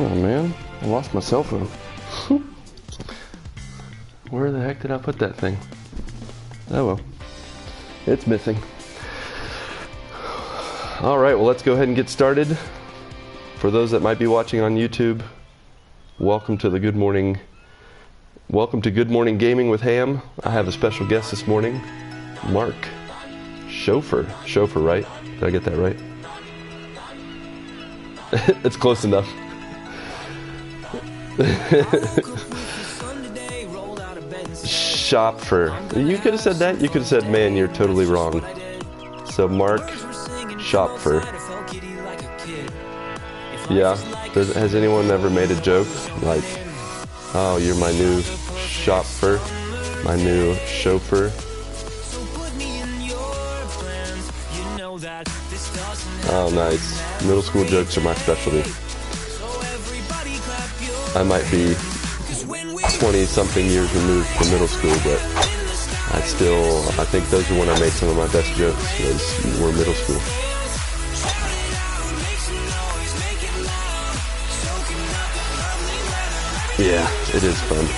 Oh man, I lost my cell phone. Where the heck did I put that thing? Oh well, it's missing. Alright, well let's go ahead and get started. For those that might be watching on YouTube, welcome to the Good Morning Gaming with Ham. I have a special guest this morning, Mark Schopfer. Schopfer, right? Did I get that right? It's close enough. Schopfer. You could have said that. You could have said, man, you're totally wrong. So Mark Schopfer. Yeah. Has anyone ever made a joke like, oh, you're my new Schopfer, my new chauffeur? Oh, nice. Middle school jokes are my specialty. I might be 20-something years removed from middle school, but I think those are when I made some of my best jokes, were middle school. Yeah, it is fun.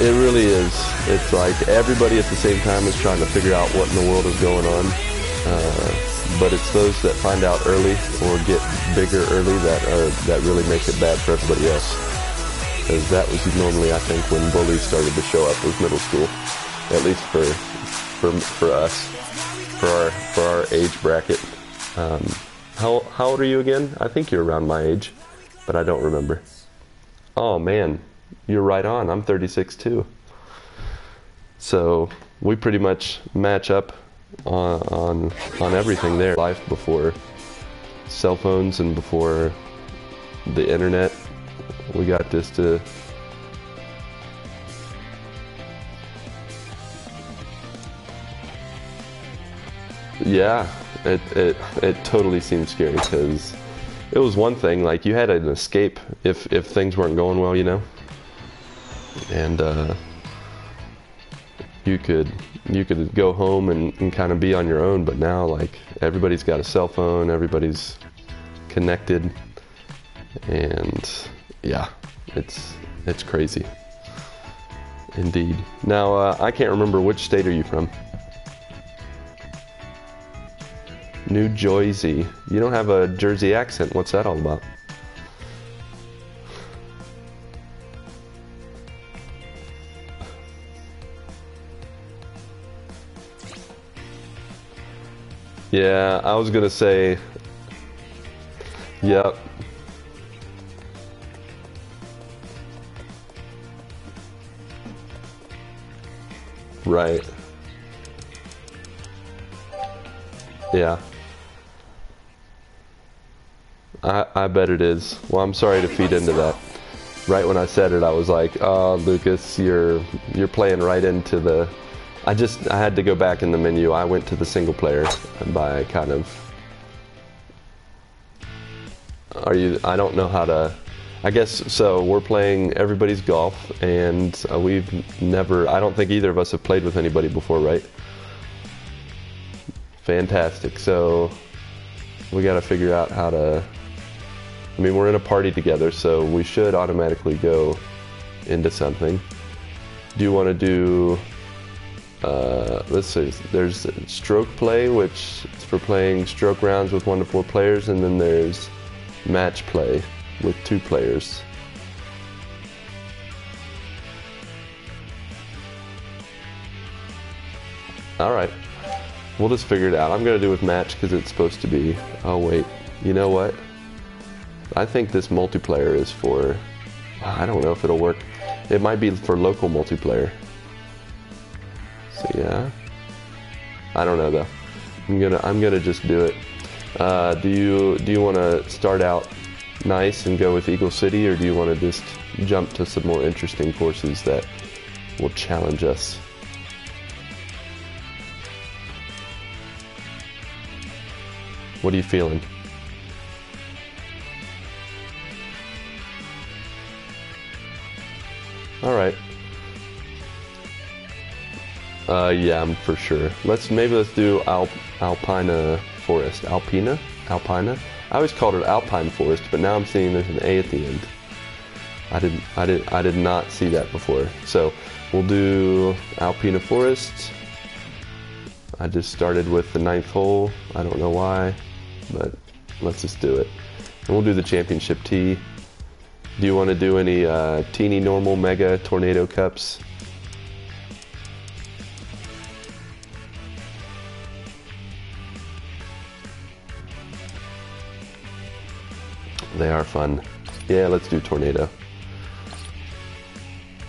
It really is. It's like everybody at the same time is trying to figure out what in the world is going on. But it's those that find out early or get bigger early that really make it bad for everybody else. Because that was normally, I think, when bullies started to show up, was middle school. At least for us, for our age bracket. How old are you again? I think you're around my age, but I don't remember. Oh man, you're right on. I'm 36 too. So we pretty much match up on everything there. Life before cell phones and before the internet. We got this to yeah, it totally seemed scary because it was one thing, like you had an escape if things weren't going well, you know, and you could go home and kind of be on your own. But now, like, everybody's got a cell phone, everybody's connected, and yeah, it's crazy indeed. Now I can't remember, which state are you from? New Jersey. You don't have a Jersey accent. What's that all about? Yeah, I was gonna say, yep. Right. Yeah. I bet it is. Well, I'm sorry to feed into that. Right when I said it, I was like, oh, Lucas, you're playing right into the... I had to go back in the menu. I went to the single player by kind of... I don't know how to... I guess, so we're playing Everybody's Golf, and we've never... I don't think either of us have played with anybody before, right? Fantastic. So we got to figure out how to... I mean, we're in a party together, so we should automatically go into something. Do you want to do... let's see, there's stroke play, which is for playing stroke rounds with 1 to 4 players, and then there's match play with 2 players. Alright, we'll just figure it out. I'm going to do with match because it's supposed to be... Oh wait, you know what? I think this multiplayer is for... I don't know if it'll work. It might be for local multiplayer. So yeah, I don't know though. I'm gonna just do it. Do you want to start out nice and go with Eagle City, or do you want to just jump to some more interesting courses that will challenge us? What are you feeling? All right. Yeah, I'm for sure. Maybe let's do Alpina Forest. Alpina? I always called it Alpine Forest, but now I'm seeing there's an A at the end. I did not see that before. So we'll do Alpina Forest. I just started with the 9th hole. I don't know why, but let's just do it. And we'll do the championship tee. Do you want to do any teeny, normal, mega, tornado cups? They are fun. Yeah, let's do tornado.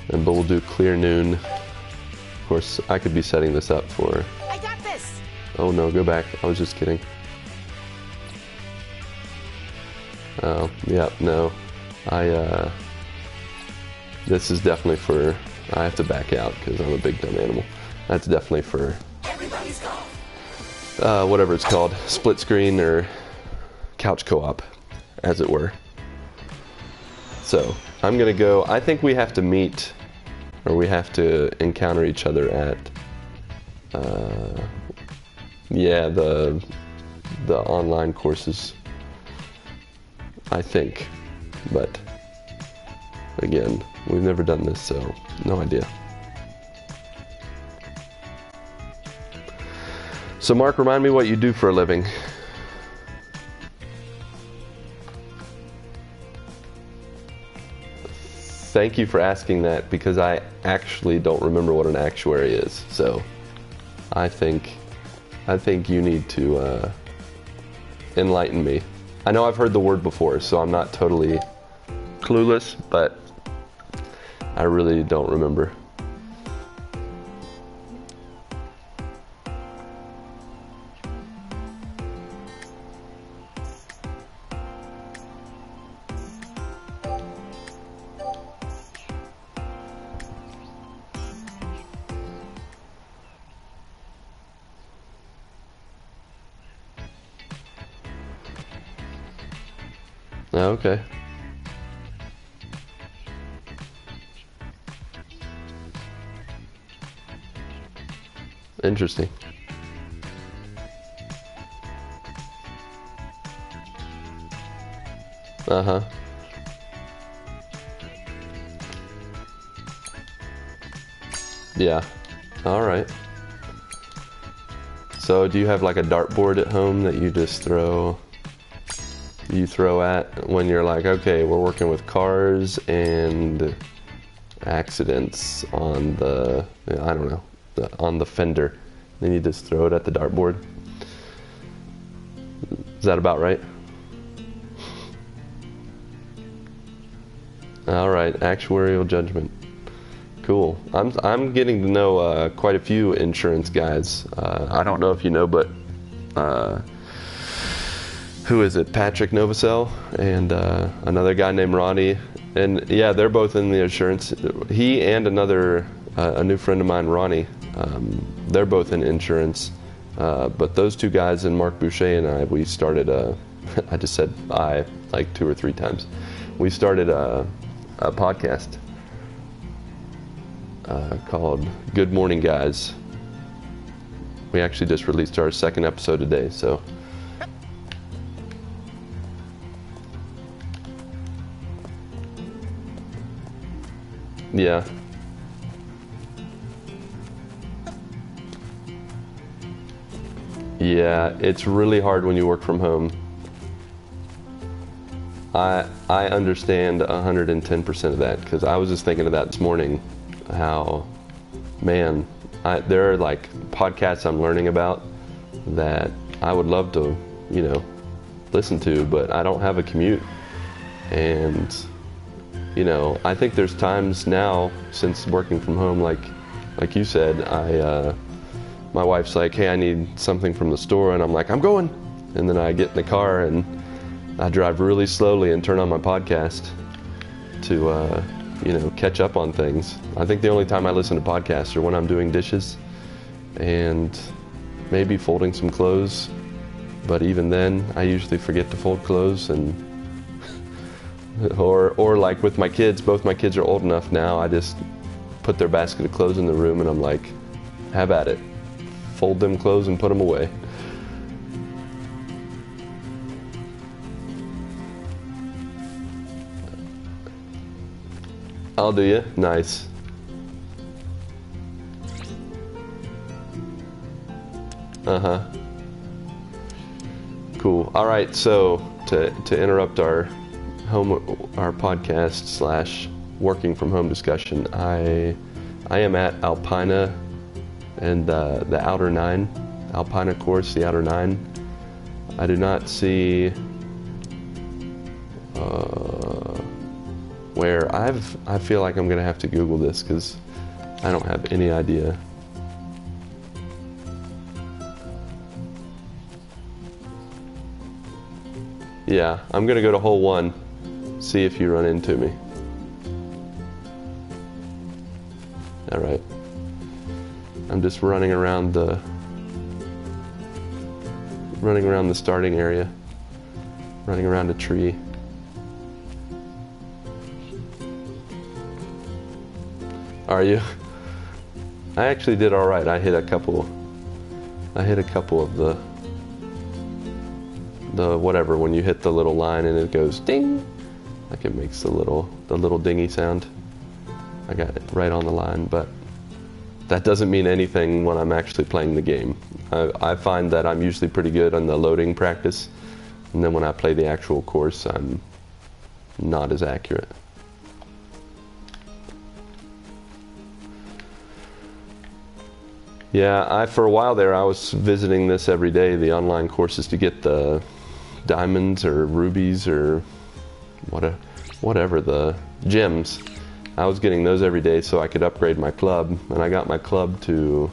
But we'll do clear noon. Of course, I could be setting this up for... I got this! Oh no, go back. I was just kidding. Oh, yeah, no. This is definitely for... I have to back out because I'm a big dumb animal. That's definitely for... Everybody's gone. Whatever it's called. Split screen or couch co-op, as it were. So, I'm gonna go... I think we have to meet... or we have to encounter each other at, yeah, the online courses, I think. But again, we've never done this, so no idea. So Mark, remind me what you do for a living. Thank you for asking that, because I actually don't remember what an actuary is. So I think you need to enlighten me. I know I've heard the word before, so I'm not totally clueless, but I really don't remember. Okay. Interesting. Uh-huh. Yeah. All right. So do you have like a dartboard at home that you just throw at when you're like, okay, we're working with cars and accidents on the, I don't know, on the fender. Then you just throw it at the dartboard. Is that about right? All right, actuarial judgment. Cool. I'm getting to know quite a few insurance guys. I don't know if you know, but who is it? Patrick Novosel and another guy named Ronnie. And yeah, they're both in the insurance. He and another, a new friend of mine, Ronnie, they're both in insurance. But those two guys, and Mark Boucher and I, we started I just said I like 2 or 3 times. We started a podcast called Good Morning Guys. We actually just released our 2nd episode today, so. Yeah. Yeah, it's really hard when you work from home. I understand 110% of that, because I was just thinking of that this morning, how, man, there are like podcasts I'm learning about that I would love to, you know, listen to, but I don't have a commute. And you know, I think there's times now, since working from home, like you said, my wife's like, hey, I need something from the store, and I'm like, I'm going. And then I get in the car and I drive really slowly and turn on my podcast to, you know, catch up on things. I think the only time I listen to podcasts are when I'm doing dishes and maybe folding some clothes. But even then, I usually forget to fold clothes, and or like with my kids, both my kids are old enough now, I just put their basket of clothes in the room and I'm like, have at it. Fold them clothes and put them away. I'll do you. Nice. Uh-huh. Cool. All right, so to interrupt our podcast slash working from home discussion, I am at Alpina and the Outer 9, Alpina course, the Outer 9. I do not see where I feel like I'm gonna have to Google this because I don't have any idea. Yeah, I'm gonna go to hole 1, see if you run into me. All right. I'm just running around the starting area, running around a tree. Are you? I actually did all right. I hit a couple of the whatever, when you hit the little line and it goes ding, like it makes the little dingy sound. I got it right on the line, but that doesn't mean anything when I'm actually playing the game. I find that I'm usually pretty good on the loading practice, and then when I play the actual course, I'm not as accurate. Yeah, for a while there, I was visiting this every day, the online courses, to get the diamonds or rubies or whatever, the gems. I was getting those every day so I could upgrade my club, and I got my club to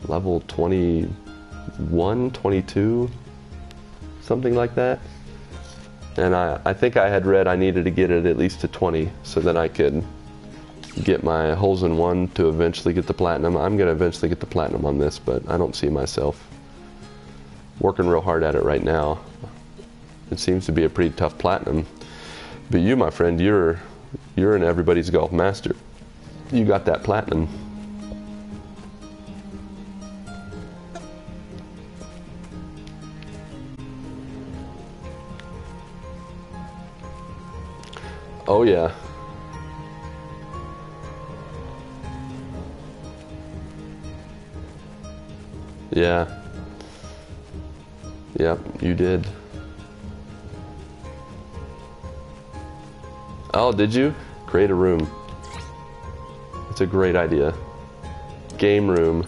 level 21, 22, something like that. And I think I had read I needed to get it at least to 20 so that I could get my holes in one to eventually get the platinum. I'm going to eventually get the platinum on this, but I don't see myself working real hard at it right now. It seems to be a pretty tough platinum. But you, my friend, you're an everybody's golf master. You got that platinum. Oh yeah. Yeah. Yep, you did. Oh, did you? Create a room. It's a great idea. Game room.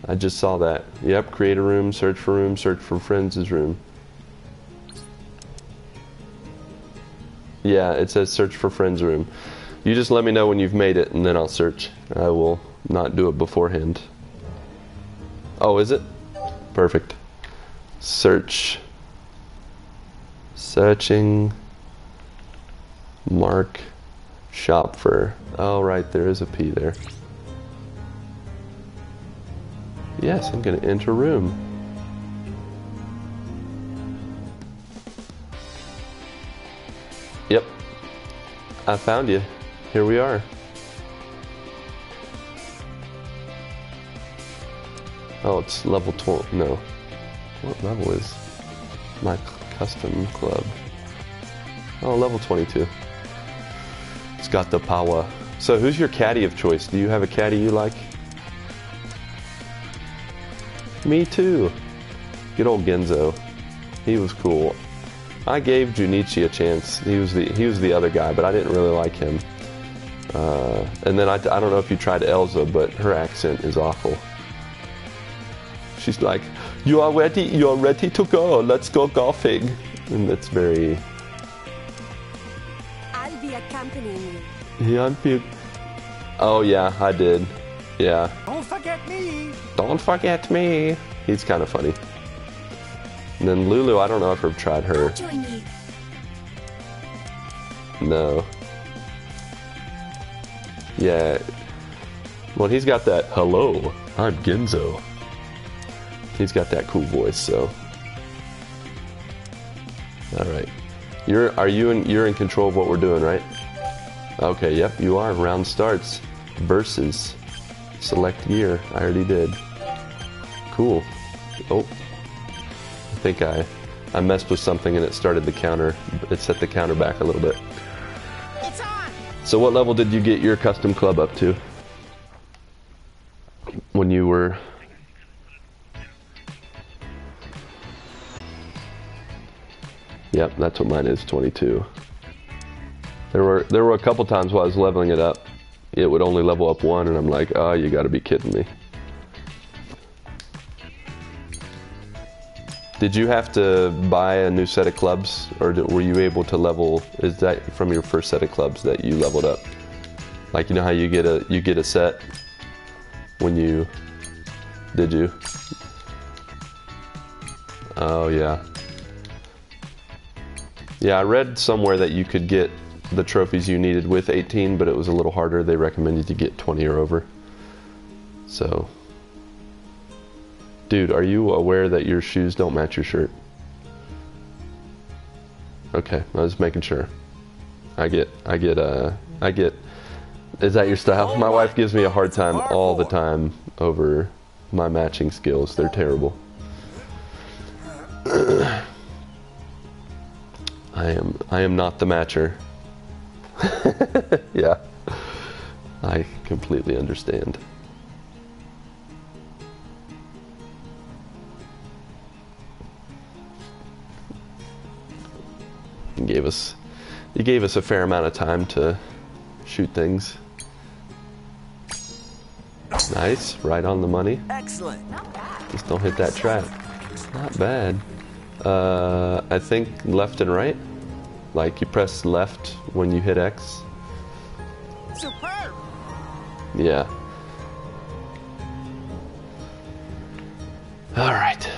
I just saw that. Yep, create a room, search for friends' room. Yeah, it says search for friends' room. You just let me know when you've made it and then I'll search. I will not do it beforehand. Oh, is it? Perfect. Search. Searching. Mark Schopfer. Oh, right, there is a P there. Yes, I'm going to enter room. Yep. I found you. Here we are. Oh, it's level 12. No. What level is my custom club? Oh, level 22. It's got the power. So who's your caddy of choice? Do you have a caddy you like? Me too. Good old Genzo. He was cool. I gave Junichi a chance. He was the other guy, but I didn't really like him. And then I don't know if you tried Elsa, but her accent is awful. She's like, you're ready to go, let's go golfing. And that's very... I'll be accompanying you. Yeah, oh yeah, I did. Yeah. Don't forget me. Don't forget me. He's kind of funny. And then Lulu, I don't know if I've tried her. I'll join you. No. Yeah. Well, he's got that, hello, I'm Genzo. He's got that cool voice, so. All right. You're in control of what we're doing, right? Okay, yep, you are. Round starts. Versus. Select gear. I already did. Cool. Oh. I think I messed with something and it started the counter. It set the counter back a little bit. It's on. So what level did you get your custom club up to when you were... Yep, that's what mine is, 22. There were a couple times while I was leveling it up, it would only level up 1, and I'm like, oh, you gotta be kidding me. Did you have to buy a new set of clubs, or were you able to level? Is that from your first set of clubs that you leveled up? Like, you know how you get a set when you... Did you? Oh yeah. Yeah, I read somewhere that you could get the trophies you needed with 18, but it was a little harder. They recommended you get 20 or over. So, dude, are you aware that your shoes don't match your shirt? Okay, I was making sure. I get, is that your style? My wife gives me a hard time all the time over my matching skills. They're terrible. I am not the matcher. Yeah, I completely understand. You gave us a fair amount of time to shoot things. Nice, right on the money. Excellent. Just don't hit that trap. Not bad. I think left and right. Like you press left when you hit X. Superb. Yeah. All right.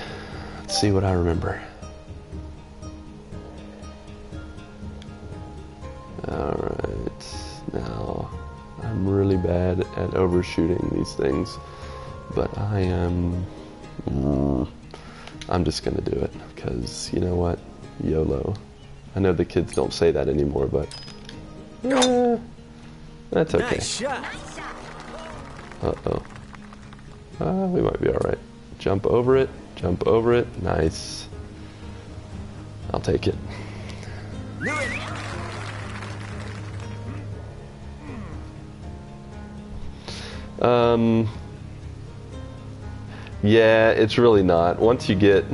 Let's see what I remember. All right. Now, I'm really bad at overshooting these things, but I'm just gonna do it because you know what? YOLO. I know the kids don't say that anymore, but that's okay. Nice shot. Uh-oh. We might be all right. Jump over it. Jump over it. Nice. I'll take it. Yeah, it's really not. Once you get...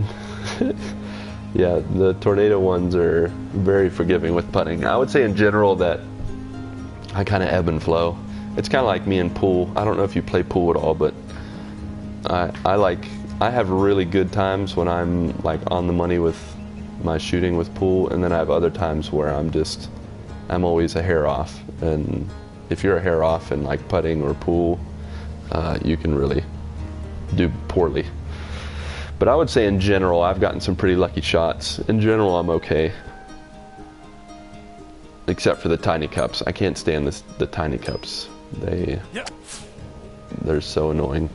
Yeah, the tornado ones are very forgiving with putting. I would say in general that I kind of ebb and flow. It's kind of like me in pool. I don't know if you play pool at all, but I have really good times when I'm like on the money with my shooting with pool, and then I have other times where I'm always a hair off. And if you're a hair off in like putting or pool, you can really do poorly. But I would say in general, I've gotten some pretty lucky shots. In general, I'm okay. Except for the tiny cups. I can't stand the tiny cups. They're so annoying.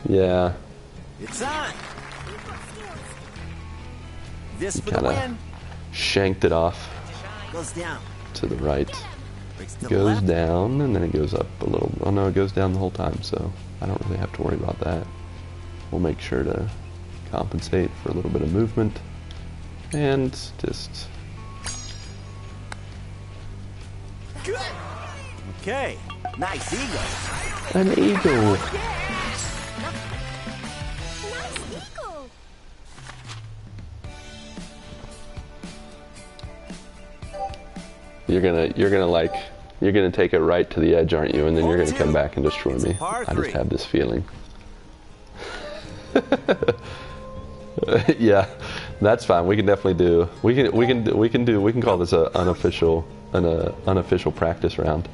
Yeah. It's on. This for the Kind win. of shanked it off Goes down. to the right. Breaks to the Goes left. down and then it goes up a little. Oh no, it goes down the whole time, so I don't really have to worry about that. We'll make sure to compensate for a little bit of movement and just... Good. Okay. Nice eagle. An eagle. You're gonna take it right to the edge, aren't you? And then you're gonna come back and destroy me. I just have this feeling. Yeah, that's fine. We can definitely do. We can call this an unofficial practice round.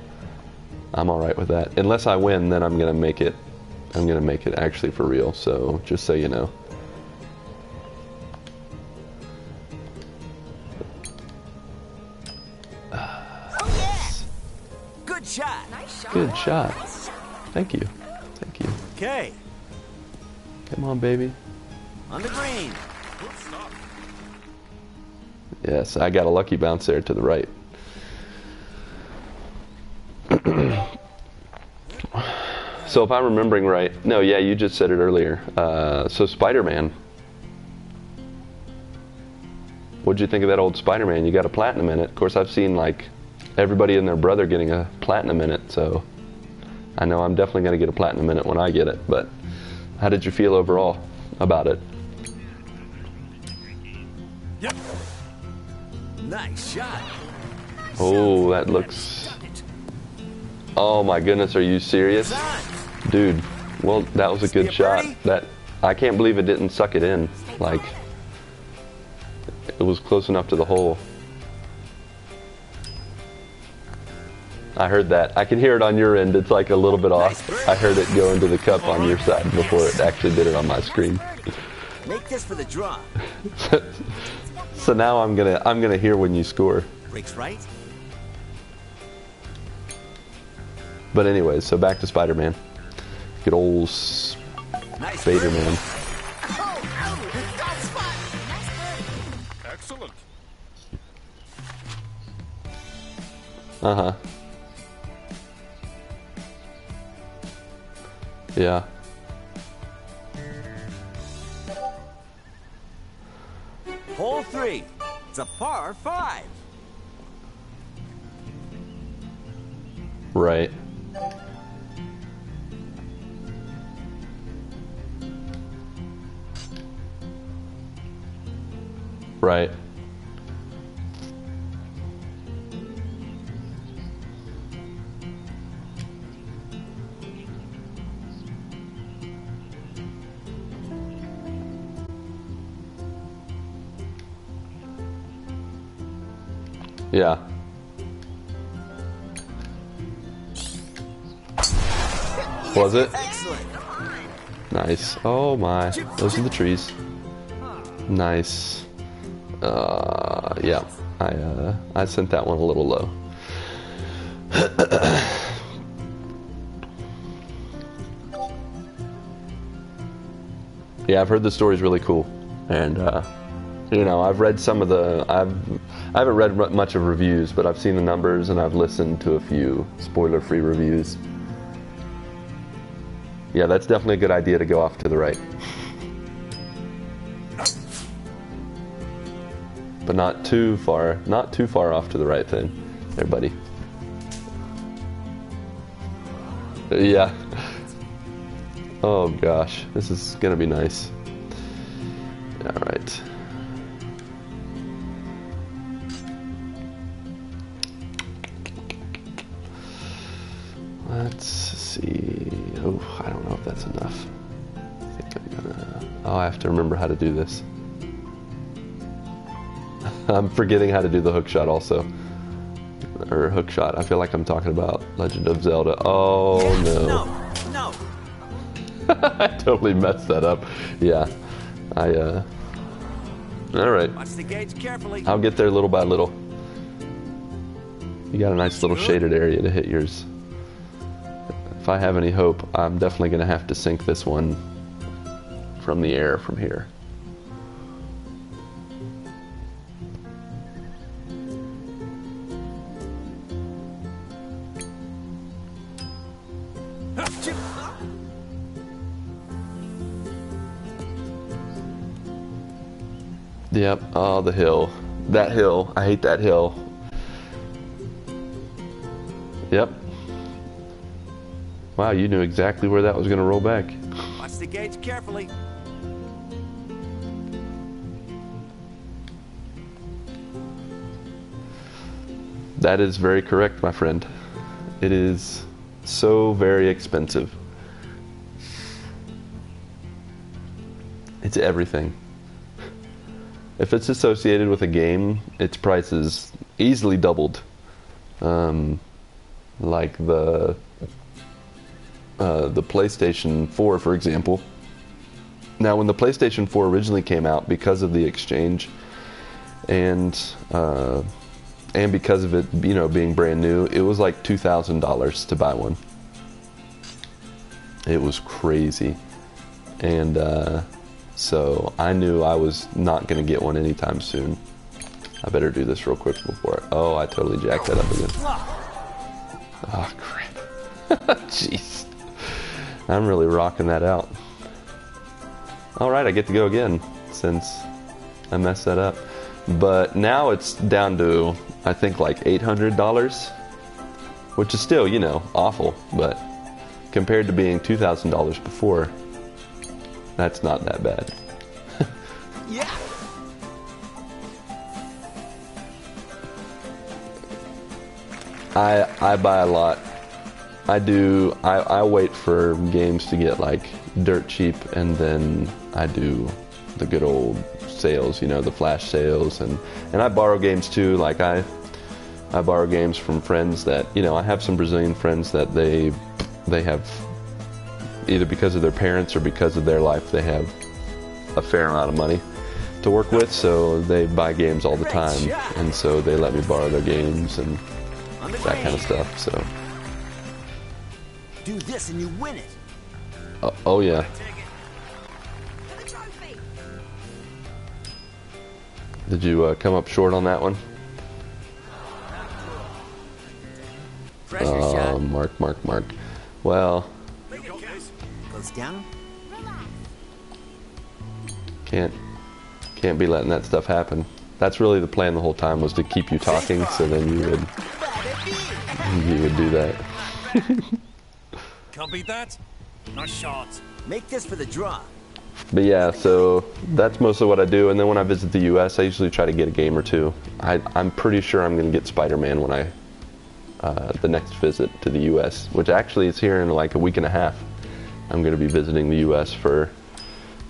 I'm all right with that. Unless I win, then I'm gonna make it. I'm gonna make it actually for real. So just so you know. Good shot. Nice shot. Good shot. Thank you. Thank you. Okay. Come on, baby. On the green. Yes, I got a lucky bounce there to the right. So if I'm remembering right, no, yeah, you just said it earlier. So Spider-Man. What'd you think of that old Spider-Man? You got a platinum in it. Of course, I've seen like everybody and their brother getting a platinum in it, so I know I'm definitely going to get a platinum in it when I get it. But how did you feel overall about it? Yep. Nice shot. Oh, that looks... Oh my goodness, are you serious? Dude, well, that was a good shot. That I can't believe it didn't suck it in. Like, it was close enough to the hole. I heard that. I can hear it on your end. It's like a little bit off. I heard it go into the cup on your side before it actually did it on my screen. Make this for the draw. So now I'm gonna hear when you score. Breaks right. But anyways, so back to Spider-Man. Good old Spider-Man. Excellent. Uh-huh. Yeah. Hole 3. It's a par 5. Right. Right. Yeah. Was it? Excellent. Nice. Oh my. Those are the trees. Nice. Yeah. I sent that one a little low. Yeah, I've heard the story's really cool, and you know, I've read some of the. I haven't read much of reviews, but I've seen the numbers and I've listened to a few spoiler-free reviews. Yeah, that's definitely a good idea to go off to the right, but not too far. Not too far off to the right, then, there, buddy. Yeah. Oh gosh, this is gonna be nice. All right. Let's see. Oh, I don't know if that's enough. I think I'm gonna. Oh, I have to remember how to do this. I'm forgetting how to do the hook shot also. Or hook shot. I feel like I'm talking about Legend of Zelda. Oh no. No. I totally messed that up. Yeah. Alright. Watch the gauge carefully. I'll get there little by little. You got a nice little shaded area to hit yours. If I have any hope, I'm definitely going to have to sink this one from the air from here. Yep, oh, the hill. That hill. I hate that hill. Yep. Wow, you knew exactly where that was going to roll back. Watch the gauge carefully. That is very correct, my friend. It is so very expensive. It's everything. If it's associated with a game, its price is easily doubled. Like the PlayStation 4, for example. Now, when the PlayStation 4 originally came out, because of the exchange and because of it, you know, being brand new, it was like $2,000 to buy one. It was crazy, and so I knew I was not going to get one anytime soon. I better do this real quick before. Oh, I totally jacked that up again. Oh crap! Jeez, I'm really rocking that out. All right, I get to go again since I messed that up. But now it's down to, I think, like $800, which is still, you know, awful, but compared to being $2,000 before, that's not that bad. Yeah. I buy a lot. I wait for games to get like dirt cheap, and then I do the good old sales, you know, the flash sales, and I borrow games too. Like I borrow games from friends that, you know, I have some Brazilian friends that they have, either because of their parents or because of their life, they have a fair amount of money to work with, so they buy games all the time, and so they let me borrow their games and that kind of stuff. So Do this and you win it. oh yeah. Did you come up short on that one? Pressure shot. Mark. Well, Goes down. can't be letting that stuff happen. That's really the plan the whole time, was to keep you talking, so then you would do that. Can't beat that. Nice shot. Make this for the draw. But yeah, so that's mostly what I do. And then when I visit the US, I usually try to get a game or two. I'm pretty sure I'm going to get Spider-Man when the next visit to the US, which actually is here in like a week and a half. I'm going to be visiting the US for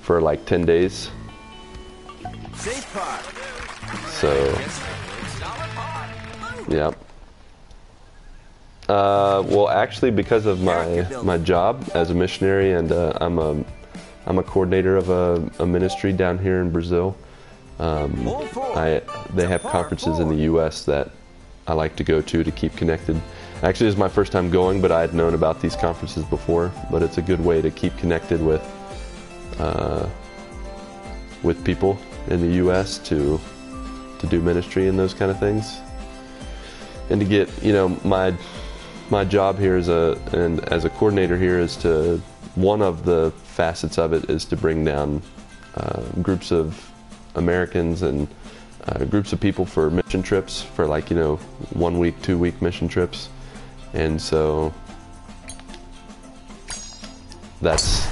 like 10 days. Safe part. So, yeah. Well, actually, because of my job as a missionary, and I'm a coordinator of a ministry down here in Brazil. They have conferences in the U.S. that I like to go to keep connected. Actually, this is my first time going, but I had known about these conferences before. But it's a good way to keep connected with people in the U.S. to do ministry and those kind of things, and to get, you know, my job here as a coordinator here is to, one of the facets of it is to bring down groups of Americans and groups of people for mission trips, for like, you know, 1 week, 2 week mission trips. And so that's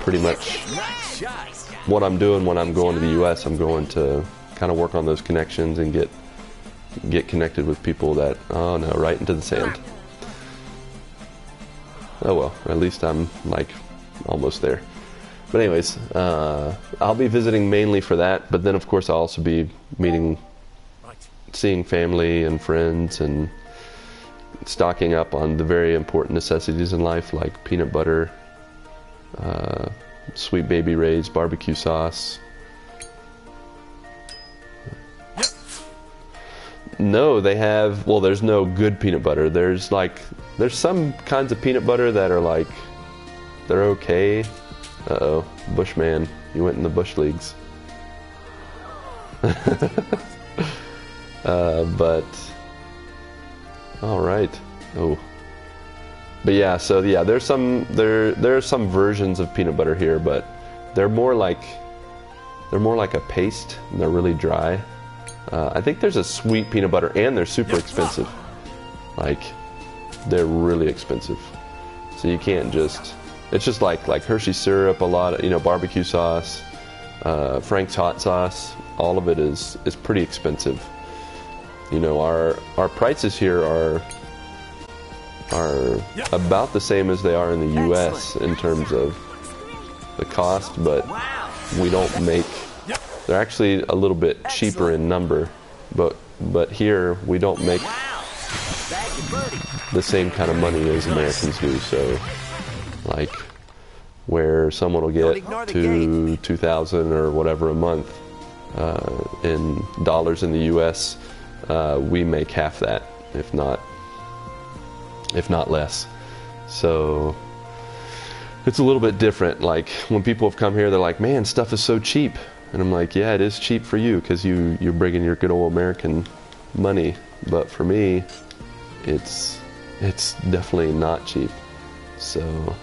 pretty much what I'm doing when I'm going to the US. I'm going to kind of work on those connections and get connected with people that, oh no, right into the sand. Oh well, at least I'm like almost there. But anyways, I'll be visiting mainly for that, but then of course I'll also be seeing family and friends, and stocking up on the very important necessities in life, like peanut butter, Sweet Baby Ray's barbecue sauce. No, they have, well, there's no good peanut butter. There's some kinds of peanut butter that are like, they're okay. Uh-oh, Bushman, you went in the Bush leagues. But, all right. Oh, but yeah. So yeah, there are some versions of peanut butter here, but they're more like a paste, and they're really dry. I think there's a sweet peanut butter, and they're super expensive. Like, they're really expensive. So you can't just, it's just like Hershey syrup, a lot of, you know, barbecue sauce, Frank's hot sauce. All of it is pretty expensive. You know, our prices here are about the same as they are in the U.S. in terms of the cost, but we don't make. They're actually a little bit cheaper in number, but here we don't make the same kind of money as Americans do. So, like, where someone will get to $2,000 or whatever a month in dollars in the U.S., we make half that, if not less. So it's a little bit different. Like, when people have come here, they're like, "Man, stuff is so cheap." And I'm like, yeah, it is cheap for you because you're bringing your good old American money. But for me, it's definitely not cheap. So,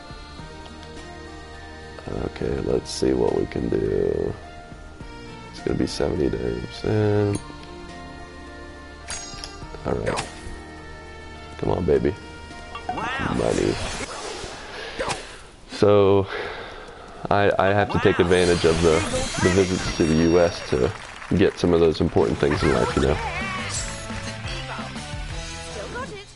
okay, let's see what we can do. Let's gonna be 70 to 80%. Alright. Come on, baby. Money. So, I have to take advantage of the visits to the U.S. to get some of those important things in life, you know. Still got it.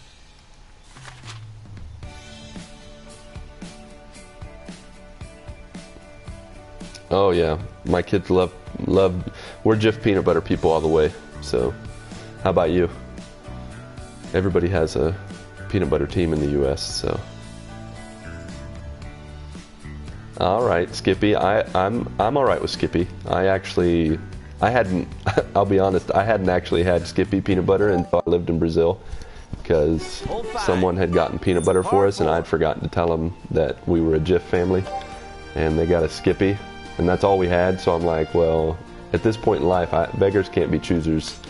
Oh yeah, my kids love. We're Jif peanut butter people all the way. So, how about you? Everybody has a peanut butter team in the U.S. So, all right, Skippy. I'm all right with Skippy. I hadn't. I'll be honest. I hadn't actually had Skippy peanut butter until I lived in Brazil, because someone had gotten peanut butter for us, and I'd forgotten to tell them that we were a Jif family, and they got a Skippy, and that's all we had. So I'm like, well, at this point in life, beggars can't be choosers.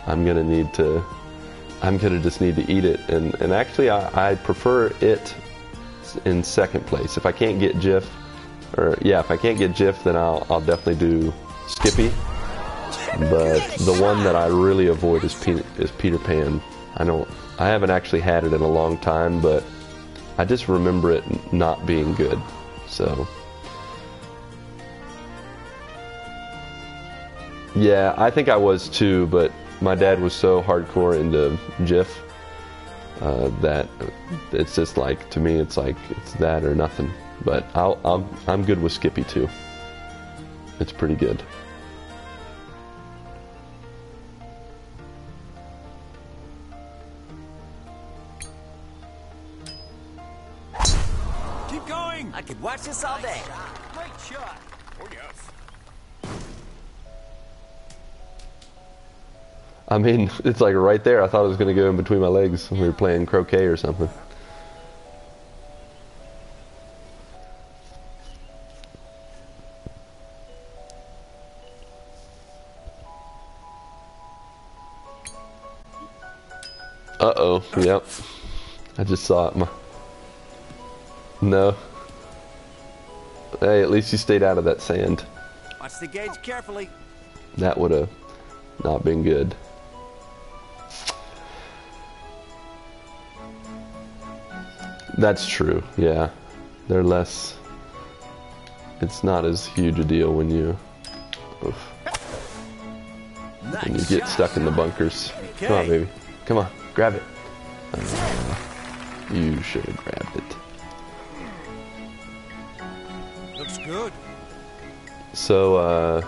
I'm gonna just need to eat it, and actually I prefer it in second place. If I can't get Jif, if I can't get Jif, then I'll definitely do Skippy. But the one that I really avoid is Peter Pan. I haven't actually had it in a long time, but I just remember it not being good. So yeah, I think I was too, but my dad was so hardcore into Jif that it's just like, to me, it's like it's that or nothing. But I'm good with Skippy too. It's pretty good. Keep going. I could watch this all day. Great shot. Oh, yes. I mean, it's like right there. I thought it was going to go in between my legs when we were playing croquet or something. Uh-oh, yep. I just saw it. No. Hey, at least you stayed out of that sand. Watch the gauge carefully. That would have not been good. That's true, yeah. They're less... It's not as huge a deal when you... when you get stuck in the bunkers. Okay. Come on, baby. Come on, grab it. You should have grabbed it. Looks good. So,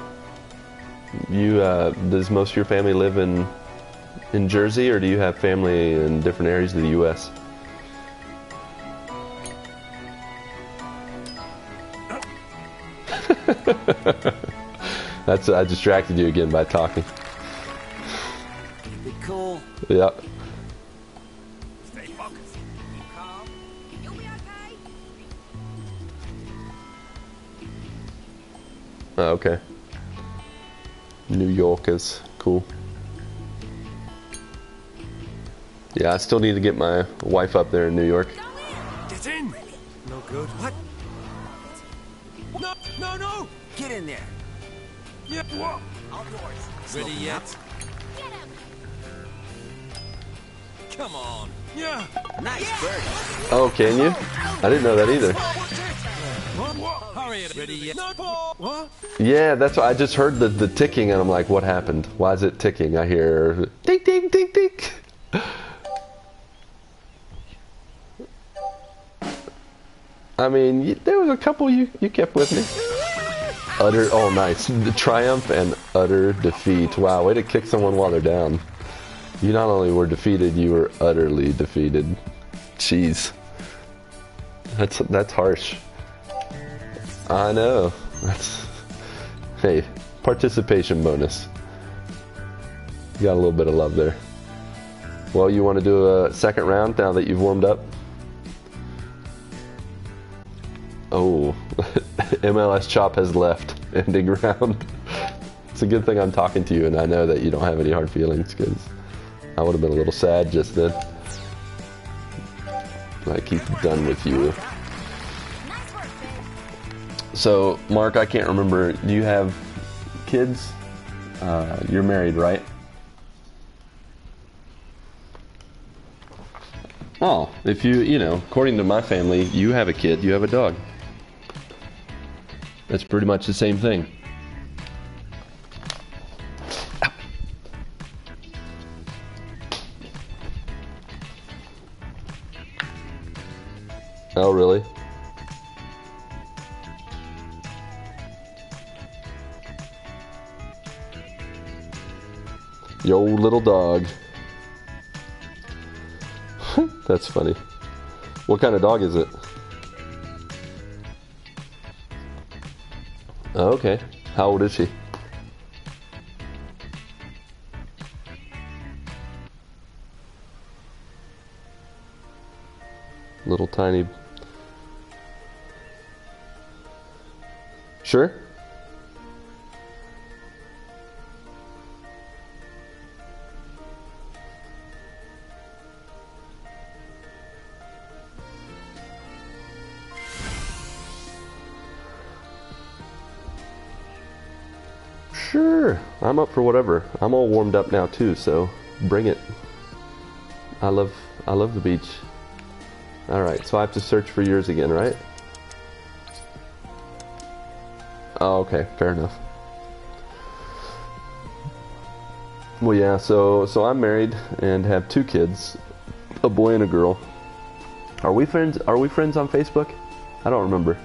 does most of your family live in Jersey, or do you have family in different areas of the U.S.? I distracted you again by talking. Keep it cool. Yep. Stay focused. Keep calm. You'll be okay. Oh, okay. New York is cool. Yeah, I still need to get my wife up there in New York. Get in. No good. What? No, no, no. Get in there. Yeah. Whoa. Outdoors. Ready yet? Get him. Come on. Yeah. Nice bird. Oh, can you? I didn't know that either. Hurry it. Ready yet? No. What? Yeah, that's why I just heard the ticking and I'm like, what happened? Why is it ticking? I hear ding, ding, ding, ding. I mean, there was a couple you kept with me. Oh nice. The triumph and utter defeat. Wow, way to kick someone while they're down. You not only were defeated, you were utterly defeated. Jeez. That's harsh. I know. Hey, participation bonus. You got a little bit of love there. Well, you want to do a second round now that you've warmed up? Oh, MLS Chop has left. Ending round. It's a good thing I'm talking to you and I know that you don't have any hard feelings, because I would have been a little sad just then. Like, he's done with you. Nice work, babe. So, Mark, I can't remember. Do you have kids? You're married, right? Oh, if you know, according to my family, you have a kid, you have a dog. That's pretty much the same thing. Oh, really? Yo, little dog. That's funny. What kind of dog is it? Oh, okay. How old is she? Little tiny. Sure? Sure. I'm up for whatever. I'm all warmed up now too, so bring it. I love the beach. All right, so I have to search for yours again, right? Oh, okay, fair enough. Well, yeah, so I'm married and have 2 kids, a boy and a girl. Are we friends? Are we friends on Facebook? I don't remember.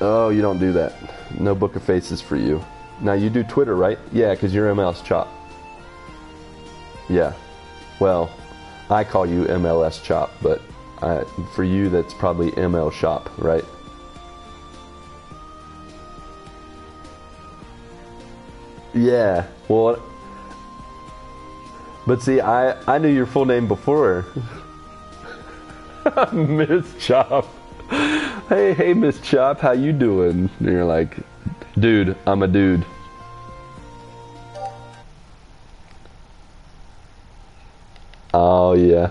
Oh, you don't do that. No book of faces for you. Now you do Twitter, right? Yeah, because you're MLS Chop. Yeah. Well, I call you MLS Chop, but for you that's probably ML Shop, right? Yeah. Well, but see, I knew your full name before. Miss Chop. Hey, Miss Chop, how you doing? And you're like, dude, I'm a dude. Oh, yeah.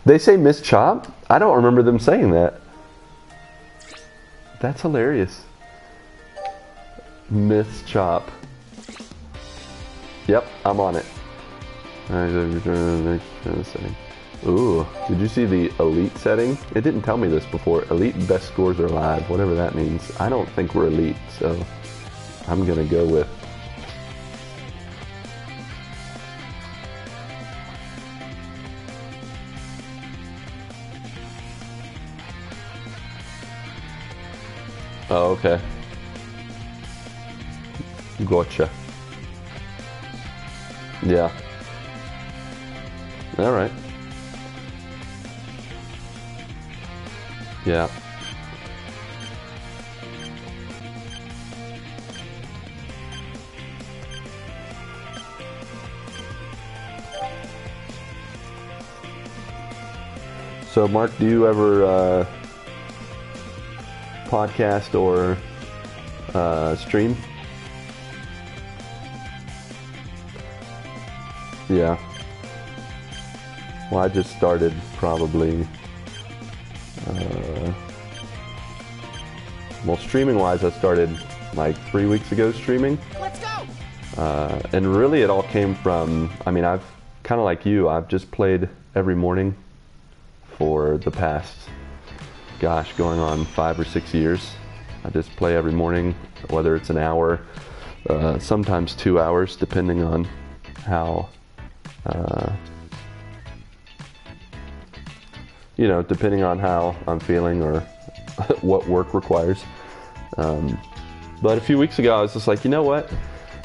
They say Miss Chop? I don't remember them saying that. That's hilarious. Miss Chop. Yep, I'm on it. Ooh, did you see the elite setting? It didn't tell me this before. Elite best scores are live, whatever that means. I don't think we're elite, so I'm gonna go with. Oh, okay. Gotcha. Yeah. All right. Yeah. So, Mark, do you ever podcast or stream? Yeah. Well, I just started probably. Well, streaming-wise, I started like 3 weeks ago streaming. Let's go! And really it all came from, I mean, I've kind of like you, I've just played every morning for the past, gosh, going on 5 or 6 years. I just play every morning, whether it's an hour, sometimes 2 hours, depending on how, you know, depending on how I'm feeling or what work requires. But a few weeks ago, I was just like, you know what?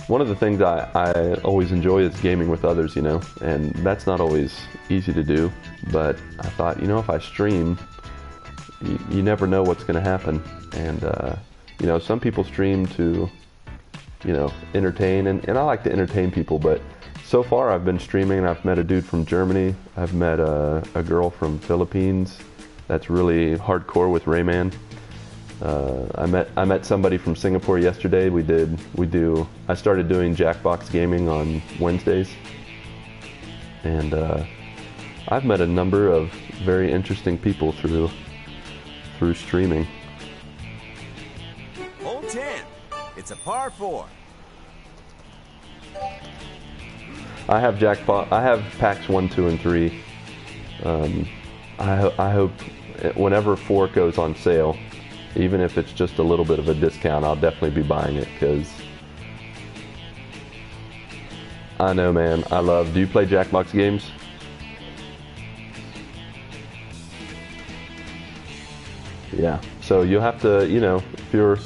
One of the things I always enjoy is gaming with others, you know, and that's not always easy to do. But I thought, you know, if I stream, you never know what's going to happen. And, you know, some people stream to, you know, entertain, and I like to entertain people, but so far I've been streaming and I've met a dude from Germany. I've met a girl from Philippines that's really hardcore with Rayman. I met somebody from Singapore yesterday. I started doing Jackbox Gaming on Wednesdays, and I've met a number of very interesting people through streaming. Hold 10. It's a par 4. I have jackpot. I have packs 1, 2, and 3. I hope whenever 4 goes on sale, even if it's just a little bit of a discount, I'll definitely be buying it because I know, man. I love. Do you play Jackbox games? Yeah. So you'll have to, you know, if you're,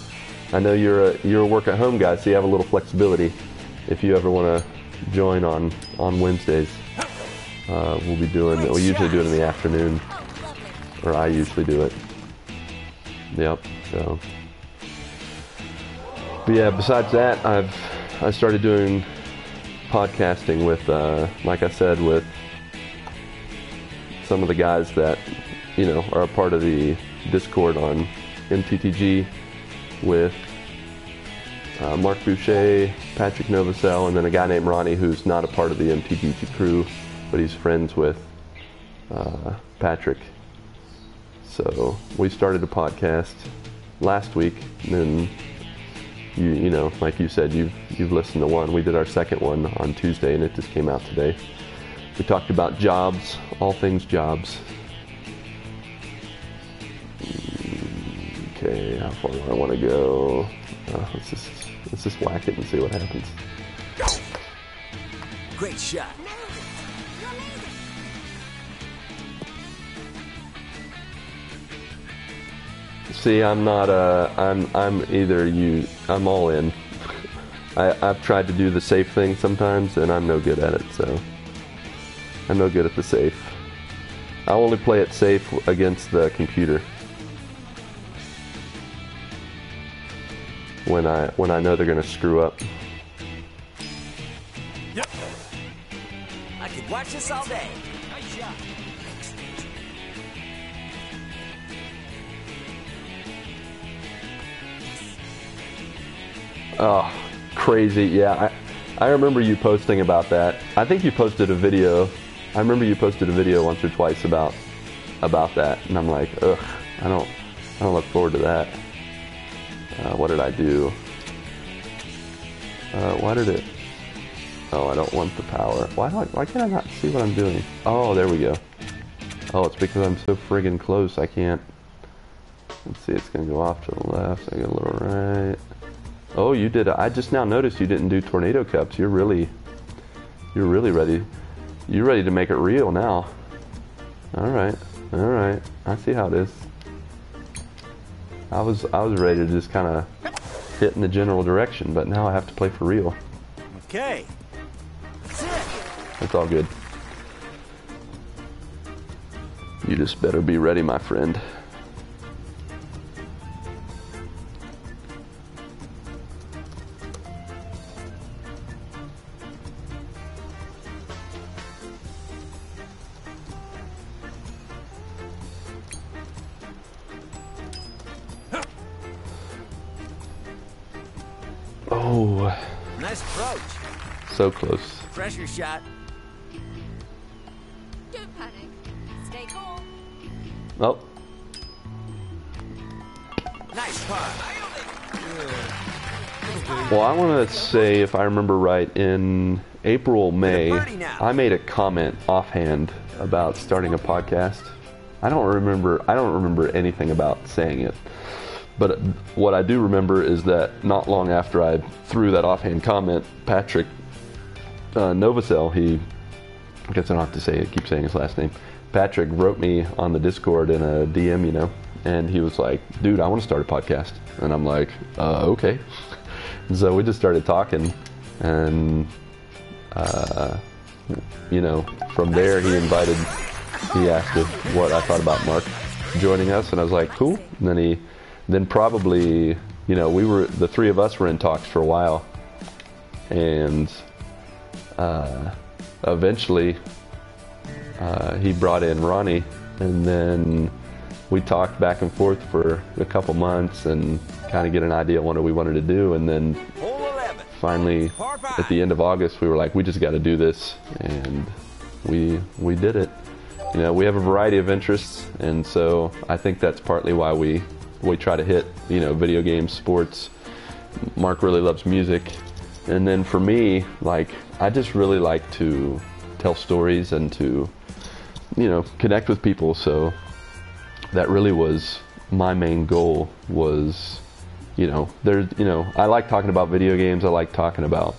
I know you're a work at home guy, so you have a little flexibility. If you ever want to join on Wednesdays, we'll be doing. We usually do it in the afternoon, or I usually do it. Yep. So, but yeah. Besides that, I started doing podcasting with, like I said, with some of the guys that, you know, are a part of the Discord on MTTG with Mark Boucher, Patrick Novosel, and then a guy named Ronnie who's not a part of the MTTG crew, but he's friends with Patrick. So we started a podcast last week, and then you know, like you said, you've listened to one. We did our second one on Tuesday, and it just came out today. We talked about jobs, all things jobs. Okay, how far do I want to go? Let's just whack it and see what happens. Great shot. See, I'm not I'm either you. I'm all in. I've tried to do the safe thing sometimes, and I'm no good at it. So I'm no good at the safe. I only play it safe against the computer. When I know they're gonna screw up. Yep. I could watch this all day. Nice shot. Oh, crazy. Yeah, I remember you posting about that. I think you posted a video. I remember you posted a video once or twice about that, and I'm like, ugh, I don't look forward to that. What did I do? Why did it? Oh, I don't want the power. Why can't I not see what I'm doing? Oh, there we go. Oh, it's because I'm so friggin' close. I can't. Let's see. It's gonna go off to the left. So I get a little right. Oh, you did. I just now noticed you didn't do tornado cups. You're really ready. You're ready to make it real now. All right. I see how it is. I was ready to just kind of hit in the general direction, but now I have to play for real. Okay. It's all good. You just better be ready, my friend. Oh. Nice approach. So close. Pressure shot. Don't panic. Stay calm. Oh. Nice par. Well, I want to say, if I remember right, in April, May, I made a comment offhand about starting a podcast. I don't remember anything about saying it. But what I do remember is that not long after I threw that offhand comment, Patrick Novosel, I guess I don't have to say it, keep saying his last name. Patrick wrote me on the Discord in a DM, you know, and he was like, dude, I want to start a podcast. And I'm like, okay. And so we just started talking, and, you know, from there he asked if what I thought about Mark joining us, and I was like, cool. And then probably, you know, the three of us were in talks for a while, and eventually he brought in Ronnie, and then we talked back and forth for a couple months and kind of get an idea of what we wanted to do, and then finally at the end of August we were like, we just got to do this, and we did it. You know, we have a variety of interests, and so I think that's partly why we try to hit, you know, video games, sports, Mark really loves music. And then for me, like, I just really like to tell stories and to, you know, connect with people. So that really was my main goal was, you know, I like talking about video games. I like talking about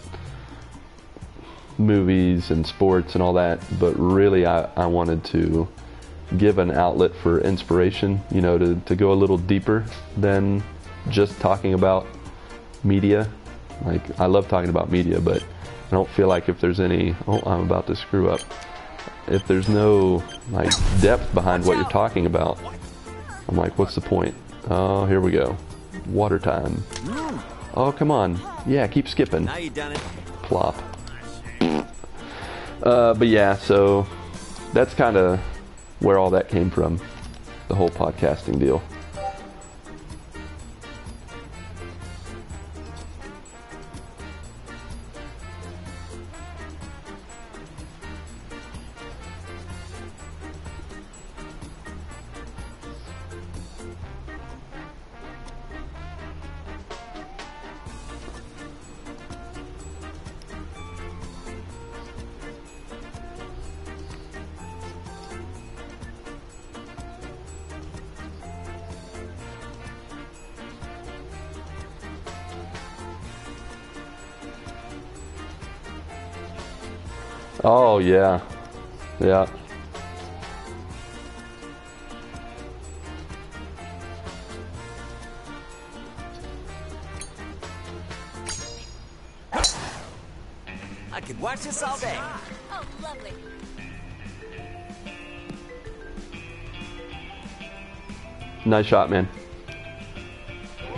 movies and sports and all that. But really, I wanted to give an outlet for inspiration, you know, to go a little deeper than just talking about media. Like, I love talking about media, but I don't feel like if there's any, oh, I'm about to screw up. If there's no, like, depth behind what you're talking about, I'm like, what's the point? Oh, here we go. Water time. Oh, come on. Yeah, keep skipping. Now you done it. Plop. But yeah, so that's kind of where all that came from, the whole podcasting deal. Oh, yeah. Yeah. I could watch this all day. Oh, lovely. Nice shot, man.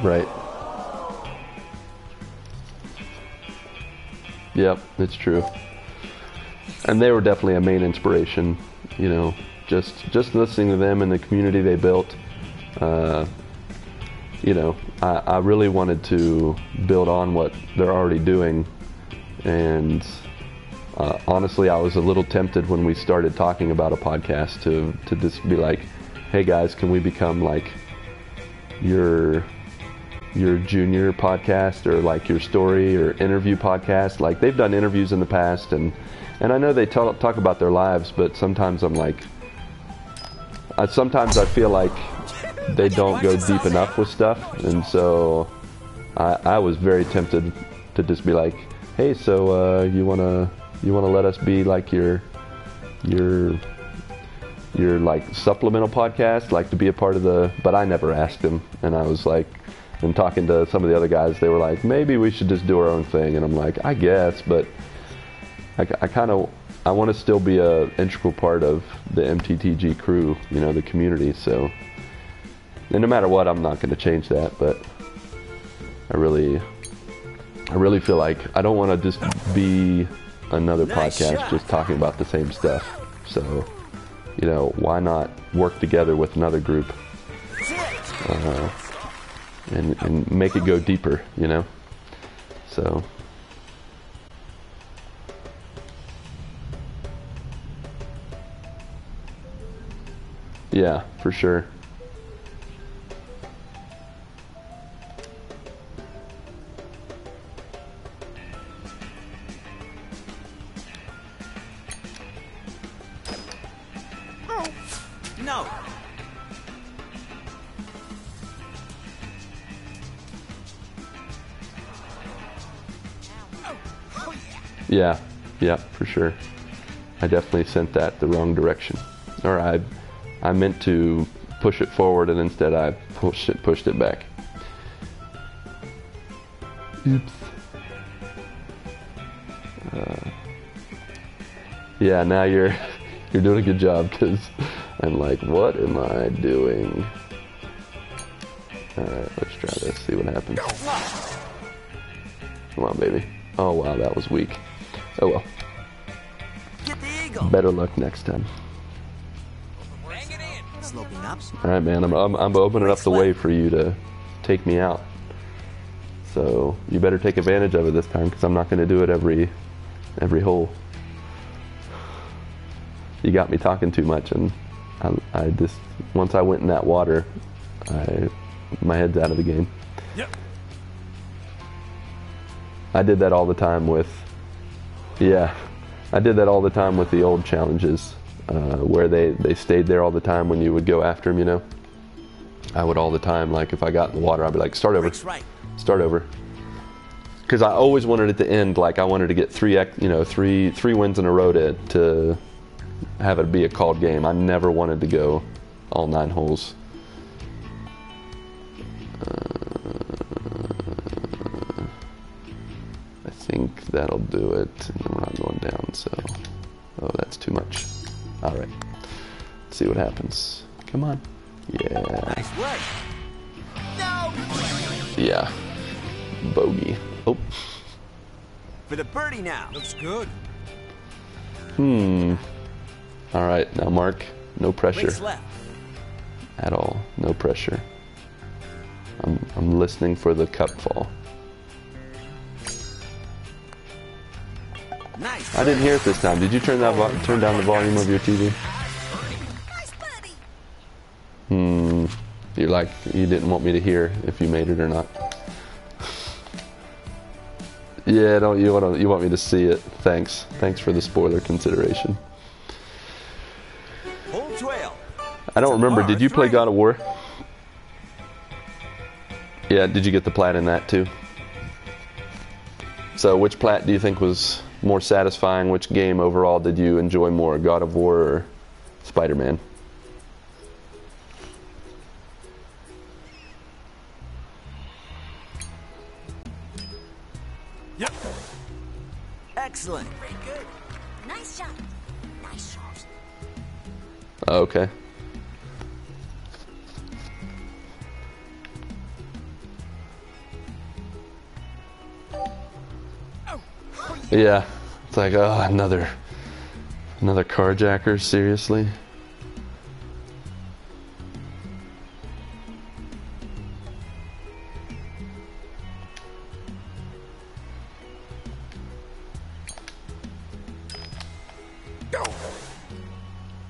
Right. Yep, it's true. And they were definitely a main inspiration, you know, just listening to them and the community they built. You know, I really wanted to build on what they're already doing. And honestly, I was a little tempted when we started talking about a podcast to just be like, hey guys, can we become like your junior podcast or like your story or interview podcast? Like, they've done interviews in the past, and I know they talk about their lives, but sometimes I'm like, sometimes I feel like they don't go deep enough with stuff, and so I was very tempted to just be like, hey, so you wanna let us be like your like supplemental podcast, like to be a part of the, but I never asked him, and I was like, and talking to some of the other guys, they were like, maybe we should just do our own thing, and I'm like, I guess, but I want to still be a integral part of the MTTG crew, you know, the community. So, and no matter what, I'm not going to change that. But I really feel like I don't want to just be another podcast just talking about the same stuff. So, you know, why not work together with another group and make it go deeper, you know? So. Yeah, for sure. No. Yeah, for sure. I definitely sent that the wrong direction. Or I meant to push it forward, and instead I pushed it back. Oops. Yeah, now you're doing a good job, because I'm like, what am I doing? Alright, let's try this, see what happens. Come on, baby. Oh wow, that was weak. Oh well. Get the eagle. Better luck next time. Bang it in. Sloping up. Alright, man, I'm opening up the way for you to take me out. So you better take advantage of it this time, because I'm not going to do it every hole. You got me talking too much, and I just, once I went in that water, my head's out of the game. Yep. I did that all the time with, yeah, I did that all the time with the old challenges, where they stayed there all the time when you would go after them, you know. I would all the time, like if I got in the water, I'd be like, start over, start over. Because I always wanted it to end, like I wanted to get three wins in a row to have it be a called game. I never wanted to go all 9 holes. I think that'll do it. And we're not going down, so... Oh, that's too much. Alright. Let's see what happens. Come on. Yeah. Nice work. No. Yeah. Bogey. Oh. For the birdie now. Looks good. Alright, now Mark, no pressure. Race left. At all. No pressure. I'm listening for the cup fall. Nice. I didn't hear it this time. Did you turn down the volume of your TV? Nice birdie. You're like, you didn't want me to hear if you made it or not. Yeah, you want me to see it. Thanks for the spoiler consideration. Hole 12. I don't remember. Did you play God of War? Yeah, did you get the plat in that too? So which plat do you think was more satisfying? Which game overall did you enjoy more, God of War or Spider-Man? Yep. Excellent. Very good. Nice shot. Nice shot. Okay. Yeah, it's like, oh, another carjacker, seriously?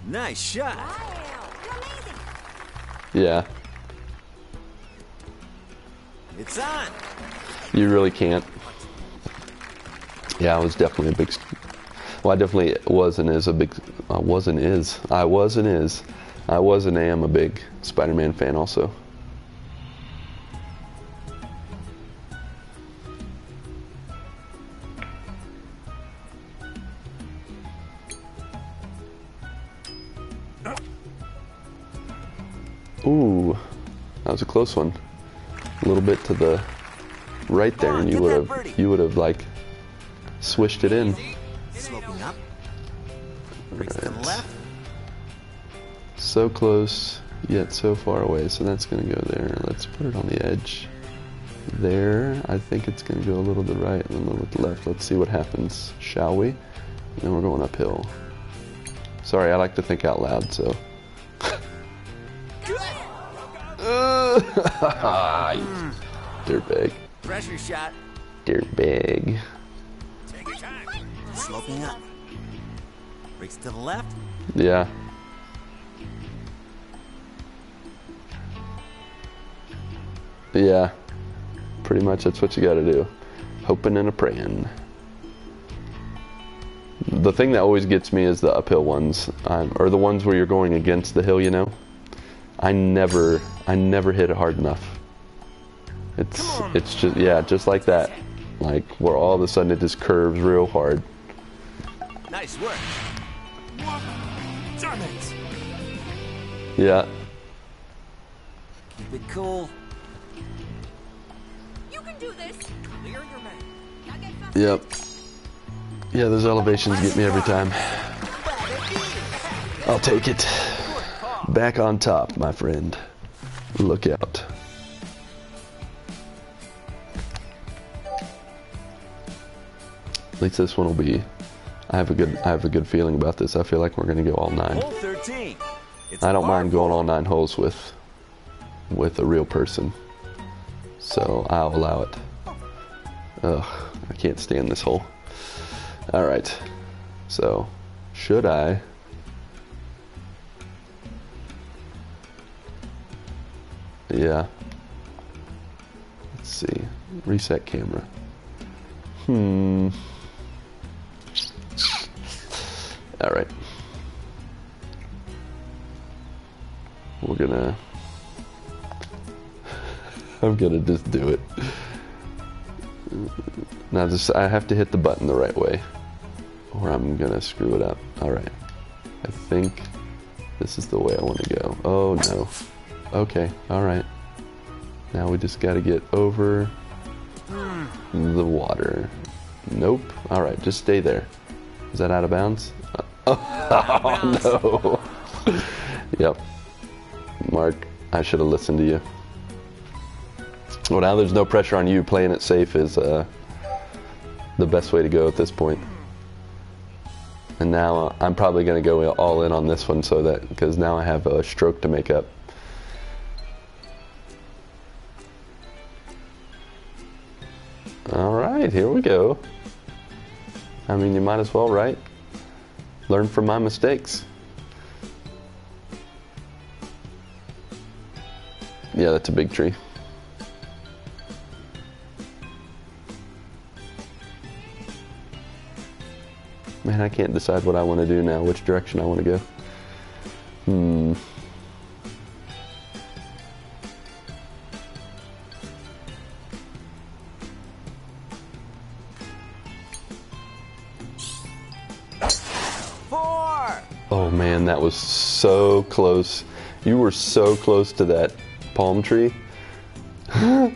Nice shot. Wow. You're amazing. Yeah, It's on. you really can't. Yeah, I was definitely a big... Well, I definitely was and is a big... I was and am a big Spider-Man fan also. Ooh, that was a close one. A little bit to the right there, and you would have like swished it in. Sloping up. Breaks to the left. So close, yet so far away. So that's gonna go there. Let's put it on the edge. There, I think it's gonna go a little to the right and a little to the left. Let's see what happens, shall we? And then we're going uphill. Sorry, I like to think out loud, so. Dirtbag. Pressure shot. Dirtbag. Take your time. Sloping up. Breaks to the left. Yeah. Yeah. Pretty much that's what you gotta do. Hoping and a praying. The thing that always gets me is the uphill ones, or the ones where you're going against the hill, you know? I never hit it hard enough. It's just, yeah, just like that. Like, where all of a sudden it just curves real hard. Nice work. Damn it. Yeah. Keep it cool. You can do this. Clear your man. Now get fast. Yep. Yeah, those elevations get me every time. I'll take it. Back on top, my friend. Look out. At least this one will be. I have a good feeling about this. I feel like we're gonna go all 9. Hole 13. It's I don't a mind par going all 9 holes with a real person. So I'll allow it. Ugh, I can't stand this hole. Alright. So, should I? Yeah. Let's see. Reset camera. All right. We're gonna... I'm gonna just do it. Now I have to hit the button the right way, or I'm gonna screw it up. Alright. I think this is the way I want to go. Oh no. Okay, alright. Now we just gotta get over the water. Nope. Alright, just stay there. Is that out of bounds? Oh no. Yep. Mark, I should have listened to you. Well, now there's no pressure on you. Playing it safe is the best way to go at this point. And now I'm probably going to go all in on this one, so that because now I have a stroke to make up. All right, here we go. I mean, you might as well, right? Learn from my mistakes. Yeah, that's a big tree. Man, I can't decide what I want to do now, which direction I want to go. 4. Oh man, that was so close. You were so close to that palm tree. I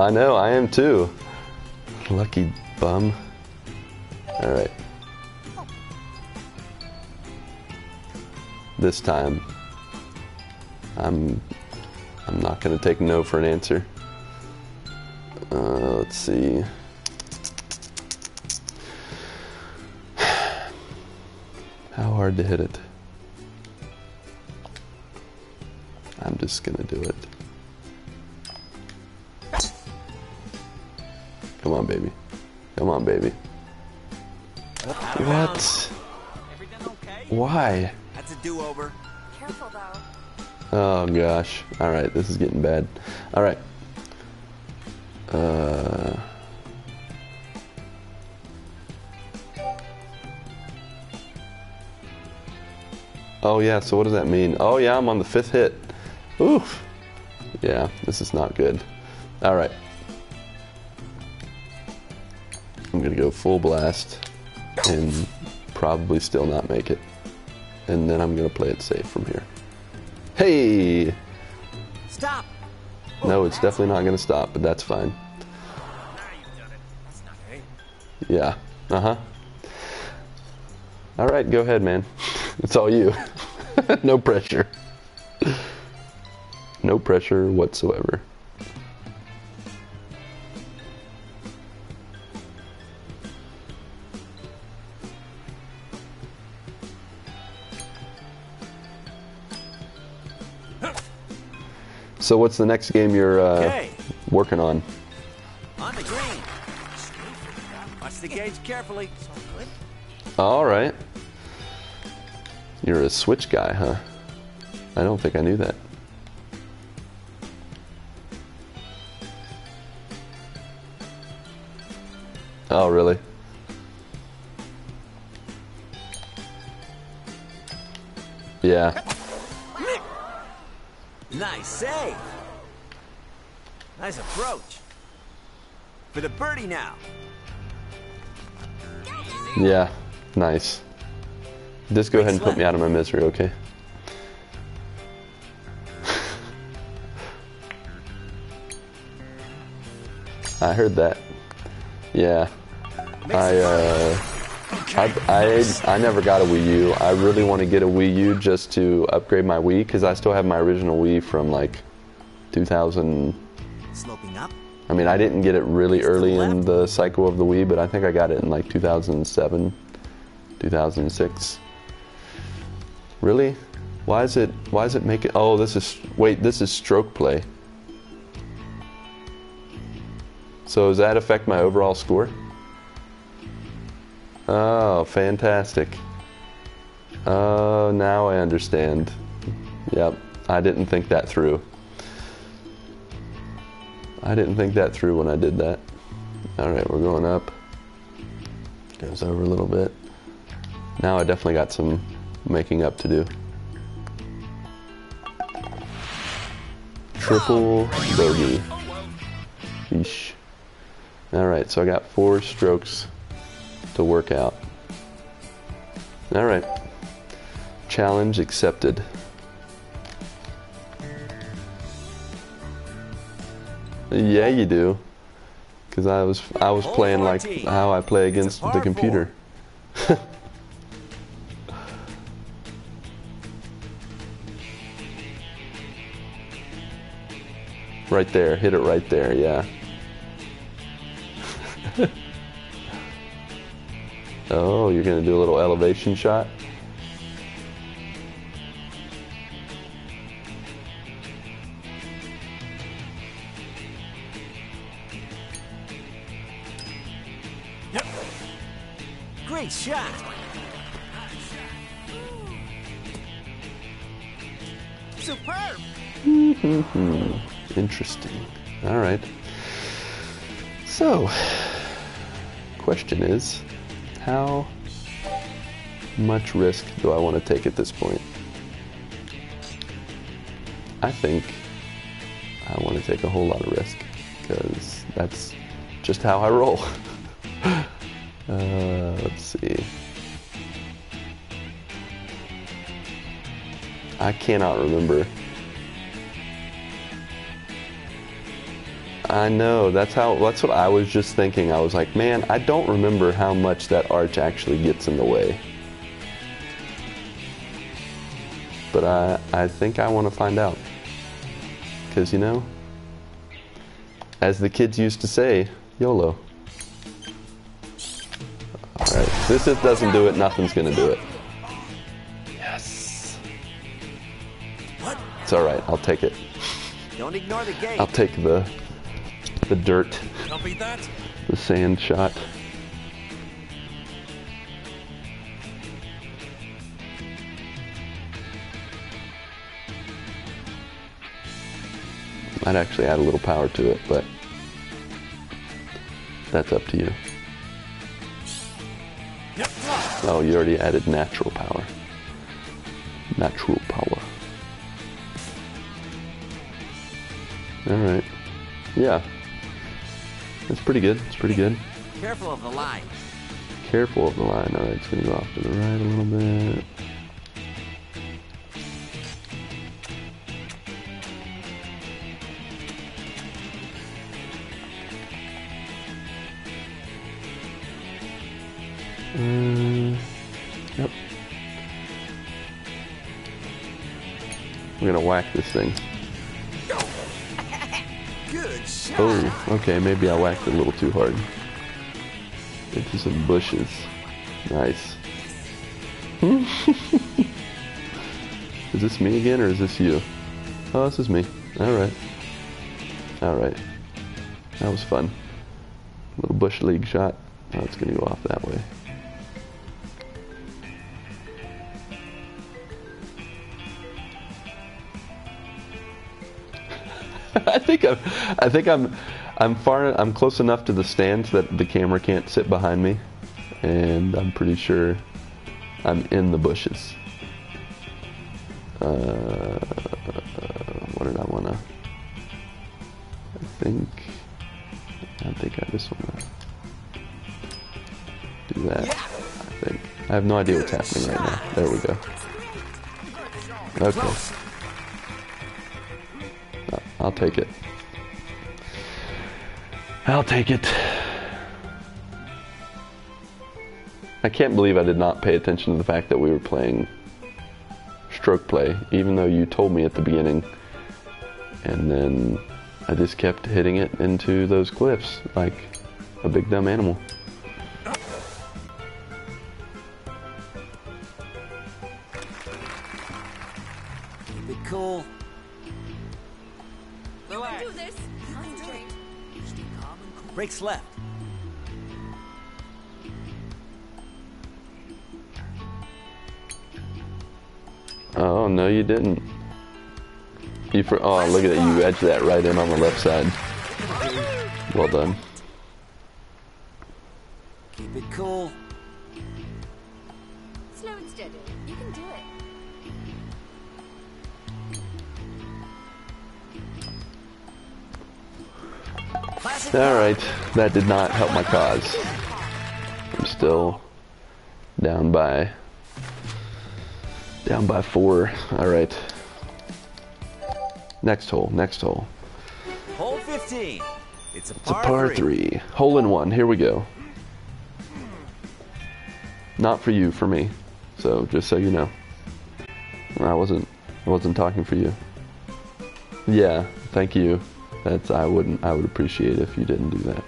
know, I am too. Lucky bum. Alright. This time, I'm not gonna take no for an answer. Let's see. How hard to hit it? I'm just gonna do it. Come on, baby. Come on, baby. What? Everything okay? Why? That's a do-over. Careful though. Oh gosh. Alright, this is getting bad. Alright. Oh yeah, so what does that mean? Oh yeah, I'm on the 5th hit. Oof. Yeah, this is not good. Alright. I'm gonna go full blast and probably still not make it. And then I'm gonna play it safe from here. Hey! Stop! No, it's definitely not gonna stop, but that's fine. Now you've done it. That's not okay. Yeah. Uh-huh. Alright, go ahead, man. It's all you. No pressure. No pressure whatsoever. So what's the next game you're working on? On the green. Watch the gauge carefully. All right. You're a switch guy, huh? I don't think I knew that. Oh, really? Yeah. Nice save. Nice approach. For the birdie now. Yeah. Nice. Just go ahead and put me out of my misery, okay? I heard that. Yeah. I never got a Wii U. I really want to get a Wii U just to upgrade my Wii, because I still have my original Wii from like 2000. Sloping up. I mean, I didn't get it really early in the cycle of the Wii, but I think I got it in like 2007, 2006. Really? Why is it making... Oh, this is stroke play. So does that affect my overall score? Oh, fantastic. Oh, now I understand. Yep, I didn't think that through. I didn't think that through when I did that. Alright, we're going up. Goes over a little bit. Now I definitely got some making up to do. Triple bogey. Yeesh. Alright, so I got 4 strokes to work out. Alright. Challenge accepted. Yeah, you do. Because I was playing like how I play against the computer. Right there, hit it right there, yeah. Oh, you're gonna do a little elevation shot? Yep. Great shot. Superb. Interesting. All right. So, question is, how much risk do I want to take at this point? I think I want to take a whole lot of risk because that's just how I roll. Let's see. I cannot remember. I know, that's what I was just thinking. I was like, man, I don't remember how much that arch actually gets in the way. But I think I want to find out. Because, you know, as the kids used to say, YOLO. Alright, this doesn't do it, nothing's gonna do it. Yes. It's alright, I'll take it. Don't ignore the gate. I'll take the dirt, Can't beat that. the sand shot. Might actually add a little power to it, but that's up to you. Yep. Oh, you already added natural power. Natural power. Alright. Yeah. That's pretty good. It's pretty good. Careful of the line. Careful of the line. Alright, it's going to go off to the right a little bit. Yep. We're going to whack this thing. Good shot. Oh, okay, maybe I whacked it a little too hard. Into some bushes. Nice. Is this me again, or is this you? Oh, this is me. Alright. Alright. That was fun. Little bush league shot. Oh, it's gonna go off that way. I think I'm close enough to the stands that the camera can't sit behind me, and I'm pretty sure I'm in the bushes. What did I wanna? I think I just wanna do that. I think I have no idea what's happening right now. There we go. Okay. I'll take it. I'll take it. I can't believe I did not pay attention to the fact that we were playing stroke play, even though you told me at the beginning. And then I just kept hitting it into those cliffs like a big dumb animal. Keep it cool. Relax. Do this. Concentrate. Brakes left. Oh, no you didn't. Oh, look at it, you edged that right in on the left side. Well done. Keep it cool. Slow and steady. You can do it. Classic. Alright, that did not help my cause. I'm still down by 4. Alright. Next hole, next hole. Hole 15. It's a It's a par 3. Hole in 1, here we go. Not for you, for me. So, just so you know. I wasn't talking for you. Yeah, thank you. I would appreciate it if you didn't do that.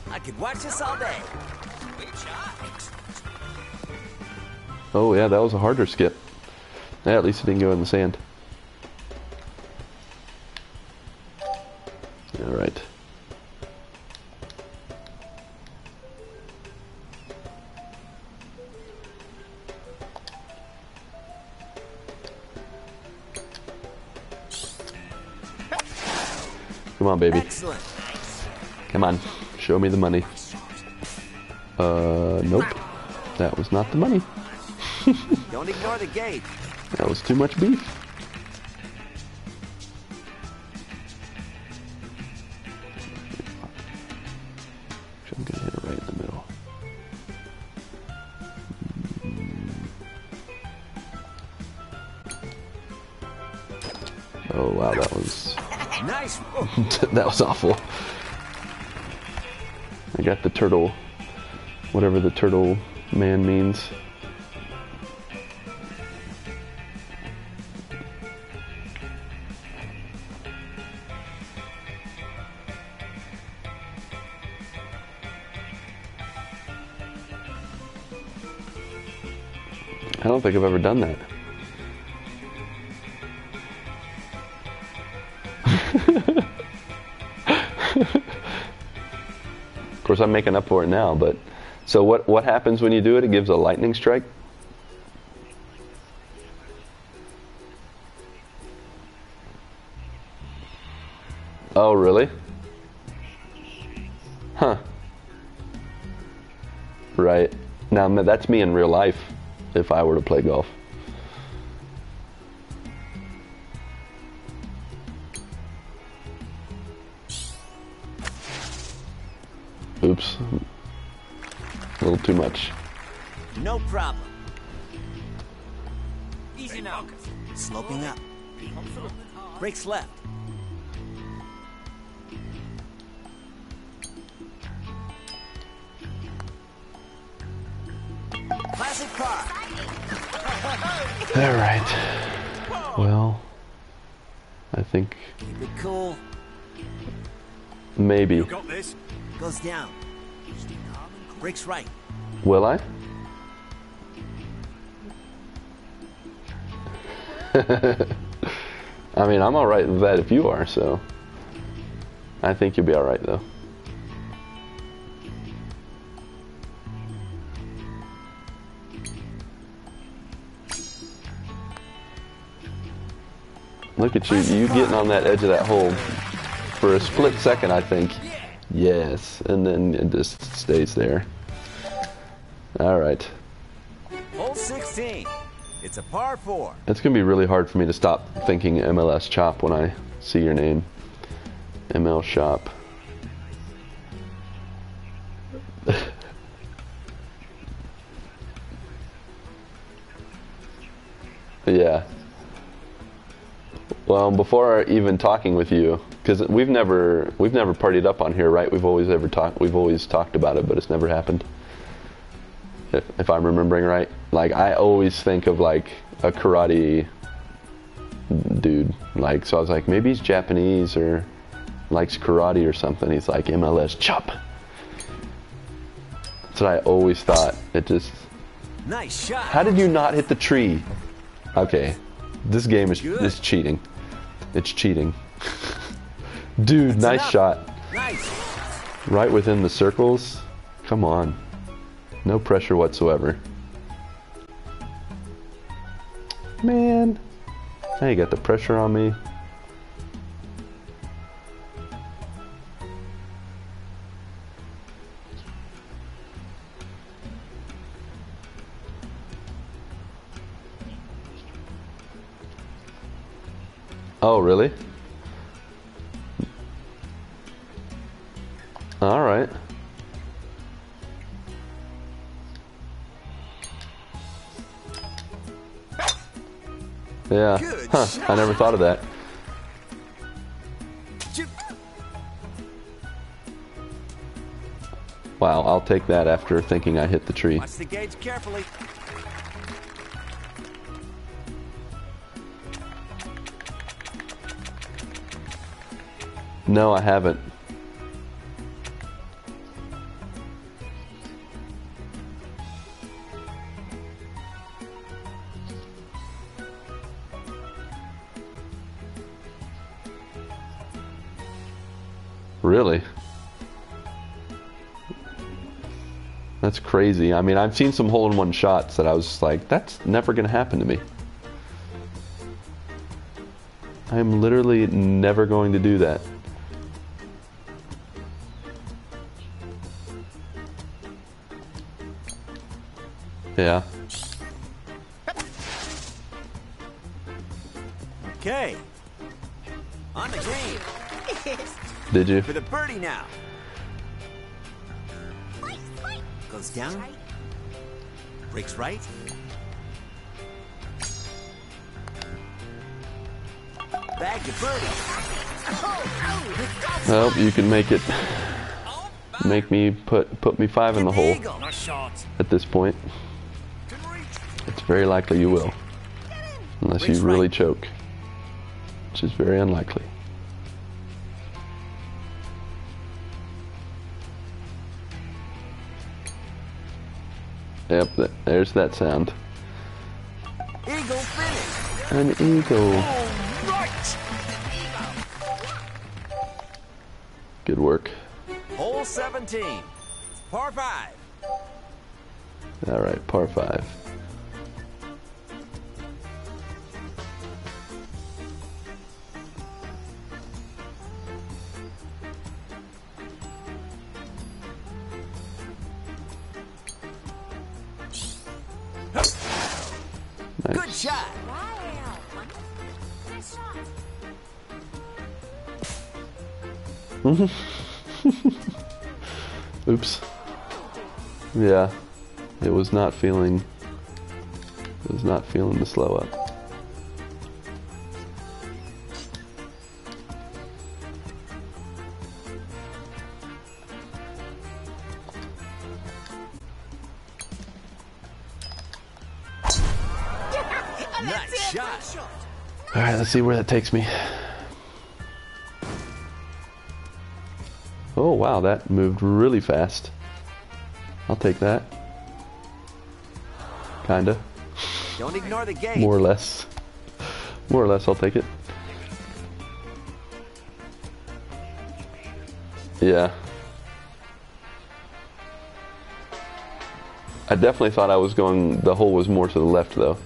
I could watch this all day. Oh yeah, that was a harder skip. Yeah, at least it didn't go in the sand. Alright. Come on, baby. Excellent. Come on. Show me the money. Nope. That was not the money. Don't ignore the gate. That was too much beef. I'm gonna hit it right in the middle. Oh wow, that was Nice. that was awful. I got the turtle, whatever the turtle man means. I don't think I've ever done that. Of course, I'm making up for it now, but so what happens when you do it? It gives a lightning strike? Oh, really? Huh. Right. Now, that's me in real life if I were to play golf. Oops. A little too much. No problem. Easy now. Sloping up. Brakes left. Classic car. All right. Well, I think Keep it cool. maybe. Got this. Goes down. Brakes right. Will I? I mean, I'm all right with that if you are, so I think you'll be all right though. Look at you, you getting on that edge of that hole for a split second, I think. Yes, and then it just stays there. All right. Hole 16. It's a par 4. It's going to be really hard for me to stop thinking MLS Chop when I see your name. ML Shop. Yeah. Well, before even talking with you, because we've never partied up on here, right? We've always talked about it, but it's never happened. If I'm remembering right, like I always think of like a karate dude, like so I was like maybe he's Japanese or likes karate or something. He's like MLS Chop. That's what I always thought. It just. Nice shot. How did you not hit the tree? Okay, this game is cheating. It's cheating. Dude, nice shot. Nice. Right within the circles. Come on. No pressure whatsoever. Man. Now you got the pressure on me. Oh, really? All right. Yeah. Good Huh. shot. I never thought of that. Wow, I'll take that after thinking I hit the tree. Watch the gauge carefully. No, I haven't. Really? That's crazy. I mean, I've seen some hole-in-one shots that I was just like, that's never gonna happen to me. I'm literally never going to do that. Yeah. Okay. On the green. Did you? For the birdie now. Fight, fight. Goes down. Right. Breaks right. Bag the birdie. Well, you can make it. Make me put me 5 in the hole Eagle. Nice shot. at this point. It's very likely you will. Unless you Breaks really right. choke. Which is very unlikely. Yep, there's that sound. Eagle finish. An eagle. Right. Good work. Hole 17. It's par 5. Alright, par 5. Good Nice. shot. Wow. Nice shot. Oops. Yeah. It was not feeling the slow up. Nice shot. Alright, let's see where that takes me. Oh wow, that moved really fast. I'll take that. Kinda. Don't ignore the gate. More or less. More or less, I'll take it. Yeah. I definitely thought I was going, the hole was more to the left though.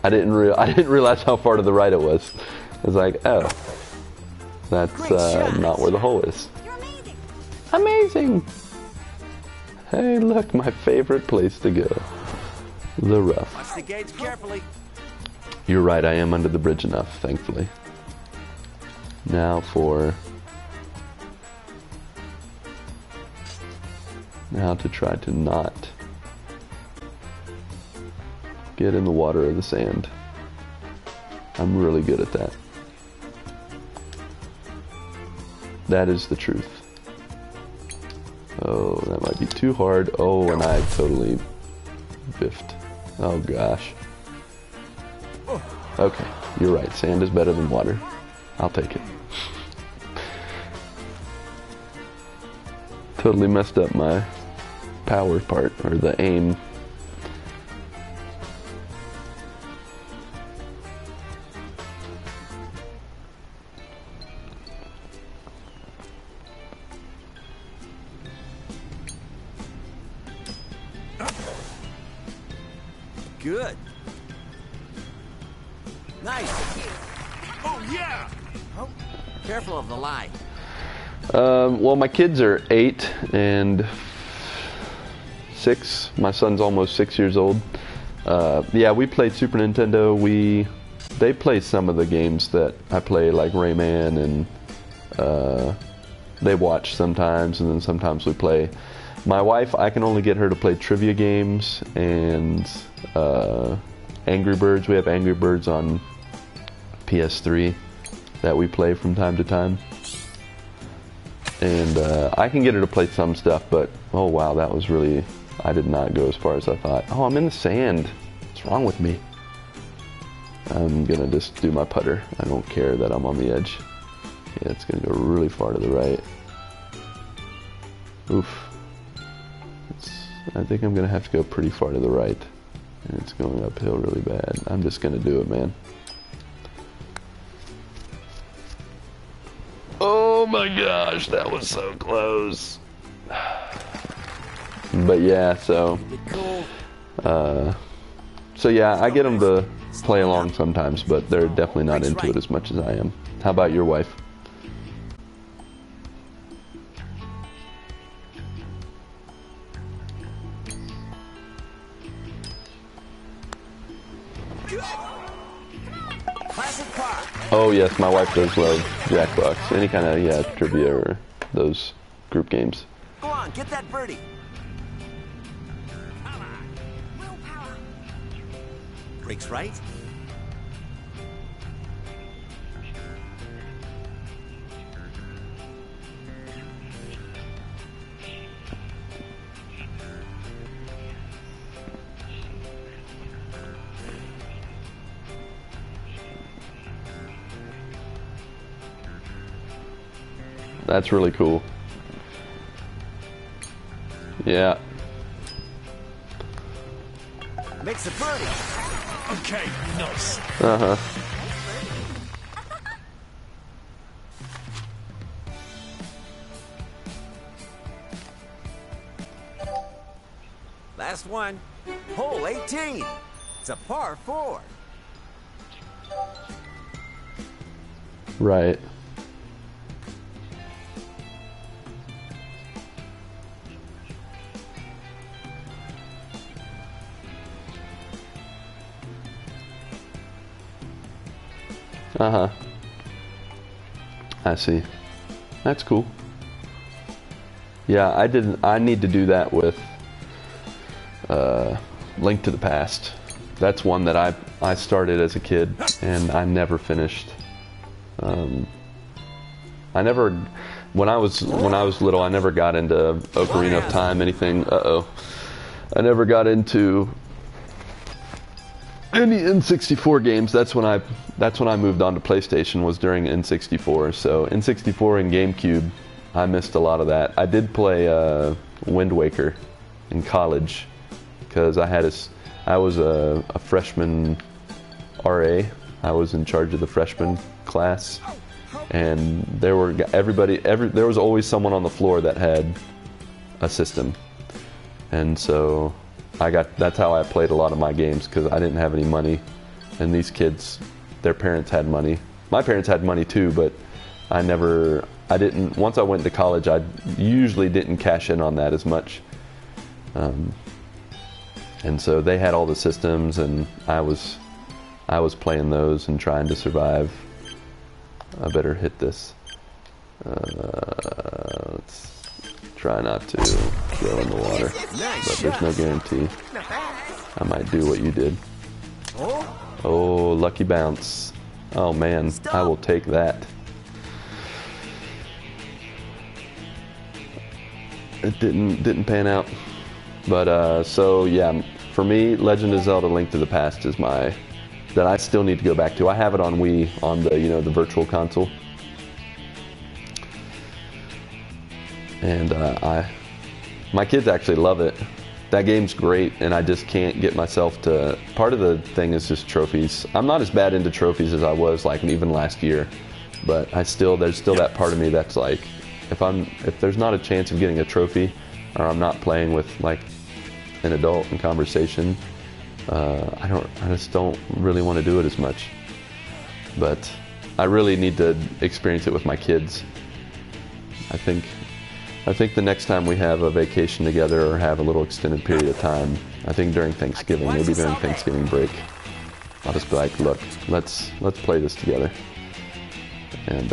I didn't realize how far to the right it was. I was like, oh, that's not where the hole is. You're amazing. Amazing! Hey, look, my favorite place to go. The rough. Watch the gauge carefully. You're right, I am under the bridge enough, thankfully. Now to try to not get in the water or the sand. I'm really good at that. That is the truth. Oh, that might be too hard. Oh, and I totally biffed. Oh gosh. Okay, you're right. Sand is better than water. I'll take it. Totally messed up my power part, or the aim. Good. Nice. Oh, yeah! Careful of the line. Well, my kids are 8 and 6. My son's almost 6 years old. Yeah, we played Super Nintendo. They play some of the games that I play, like Rayman, and they watch sometimes, and then sometimes we play. My wife, I can only get her to play trivia games and Angry Birds. We have Angry Birds on PS3 that we play from time to time. And I can get her to play some stuff, but oh wow, that was really, I did not go as far as I thought. Oh, I'm in the sand. What's wrong with me? I'm gonna just do my putter. I don't care that I'm on the edge. Yeah, it's gonna go really far to the right. Oof. I think I'm gonna have to go pretty far to the right. And it's going uphill really bad. I'm just gonna do it, man. Oh my gosh, that was so close. But yeah, so yeah, I get them to play along sometimes, but they're definitely not into it as much as I am. How about your wife? Oh yes, my wife does love Jackbox. Any kind of, yeah, trivia or those group games. Go on, get that birdie. Willpower. Brakes right. That's really cool. Yeah. Makes a birdie. Okay, nice. Uh-huh. Last one. Hole 18. It's a par 4. Right. Uh-huh. I see. That's cool. Yeah, I need to do that with Link to the Past. That's one that I started as a kid and I never finished. I never, when I was little, I never got into Ocarina of Time, anything. I never got into any N64 games. That's when I moved on to PlayStation, was during N64. So N64 and GameCube, I missed a lot of that. I did play Wind Waker in college because I was a freshman RA. I was in charge of the freshman class, and there was always someone on the floor that had a system, and so that's how I played a lot of my games, because I didn't have any money, and these kids, their parents had money. My parents had money too, but once I went to college, I usually didn't cash in on that as much. And so they had all the systems, and I was playing those and trying to survive. I better hit this. Let's try not to go in the water, but there's no guarantee. I might do what you did. Oh, lucky bounce. Oh man, I will take that. It didn't pan out. But so yeah, for me, Legend of Zelda: Link to the Past is that I still need to go back to. I have it on Wii, on the virtual console, and my kids actually love it. That game's great, and I just can't get myself to. Part of the thing is just trophies. I'm not as bad into trophies as I was like even last year, but there's still that part of me that's like, if there's not a chance of getting a trophy, or I'm not playing with like an adult in conversation, I just don't really want to do it as much. But I really need to experience it with my kids. I think I think the next time we have a vacation together or have a little extended period of time, I think during Thanksgiving, maybe during Thanksgiving break, I'll just be like, look, let's play this together. And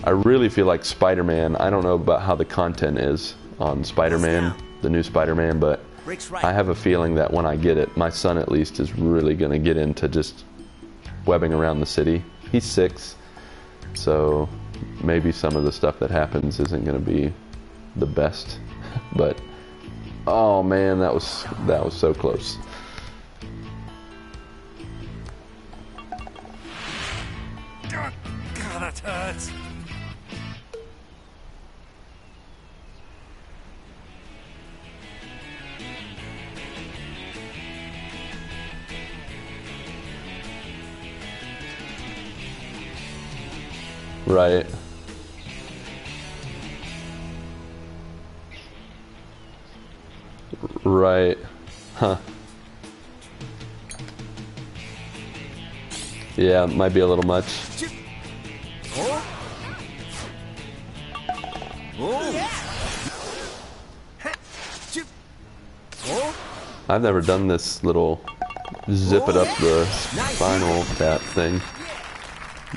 I really feel like Spider-Man, I don't know about how the content is on Spider-Man, the new Spider-Man, but I have a feeling that when I get it, my son at least is really going to get into just webbing around the city. He's 6, so maybe some of the stuff that happens isn't going to be the best. But oh man, that was so close. God, that hurts. Right. Right. Huh. Yeah, it might be a little much. Oh. Oh. I've never done this little zip it up the spinal tap thing.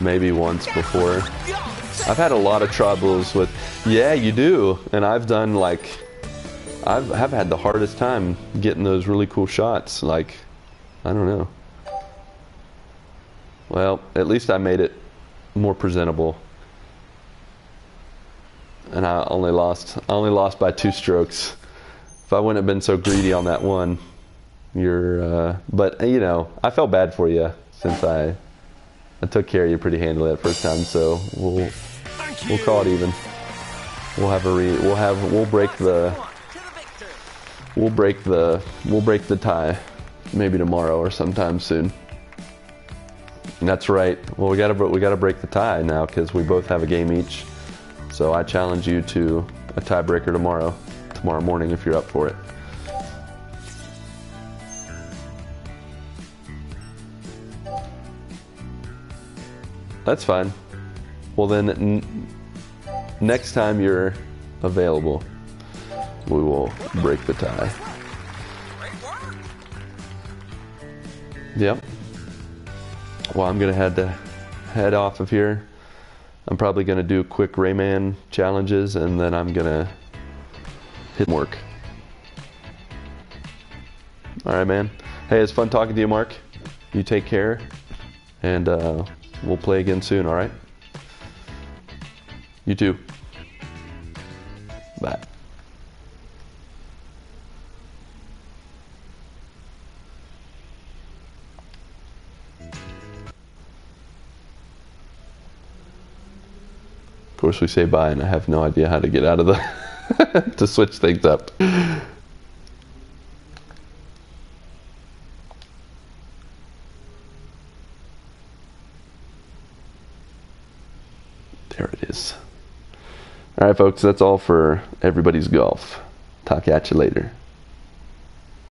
Maybe once before. I've had a lot of troubles with, yeah, you do. And I've done like, I've had the hardest time getting those really cool shots. Like, I don't know. Well, at least I made it more presentable. And I only lost by 2 strokes. If I wouldn't have been so greedy on that one, but you know, I felt bad for you since I took care of you pretty handily that first time, so we'll call it even. We'll break the tie maybe tomorrow or sometime soon. And that's right. Well, we gotta break the tie now because we both have a game each. So I challenge you to a tiebreaker tomorrow morning if you're up for it. That's fine. Well then, next time you're available, we will break the tie. Yep. Well, I'm gonna head off of here. I'm probably gonna do quick Rayman challenges, and then I'm gonna hit work. All right, man. Hey, it's fun talking to you, Mark. You take care, and we'll play again soon, all right? You too. Bye. Of course, we say bye, and I have no idea how to get out of the to switch things up. There it is. All right, folks, that's all for everybody's golf. Talk at you later.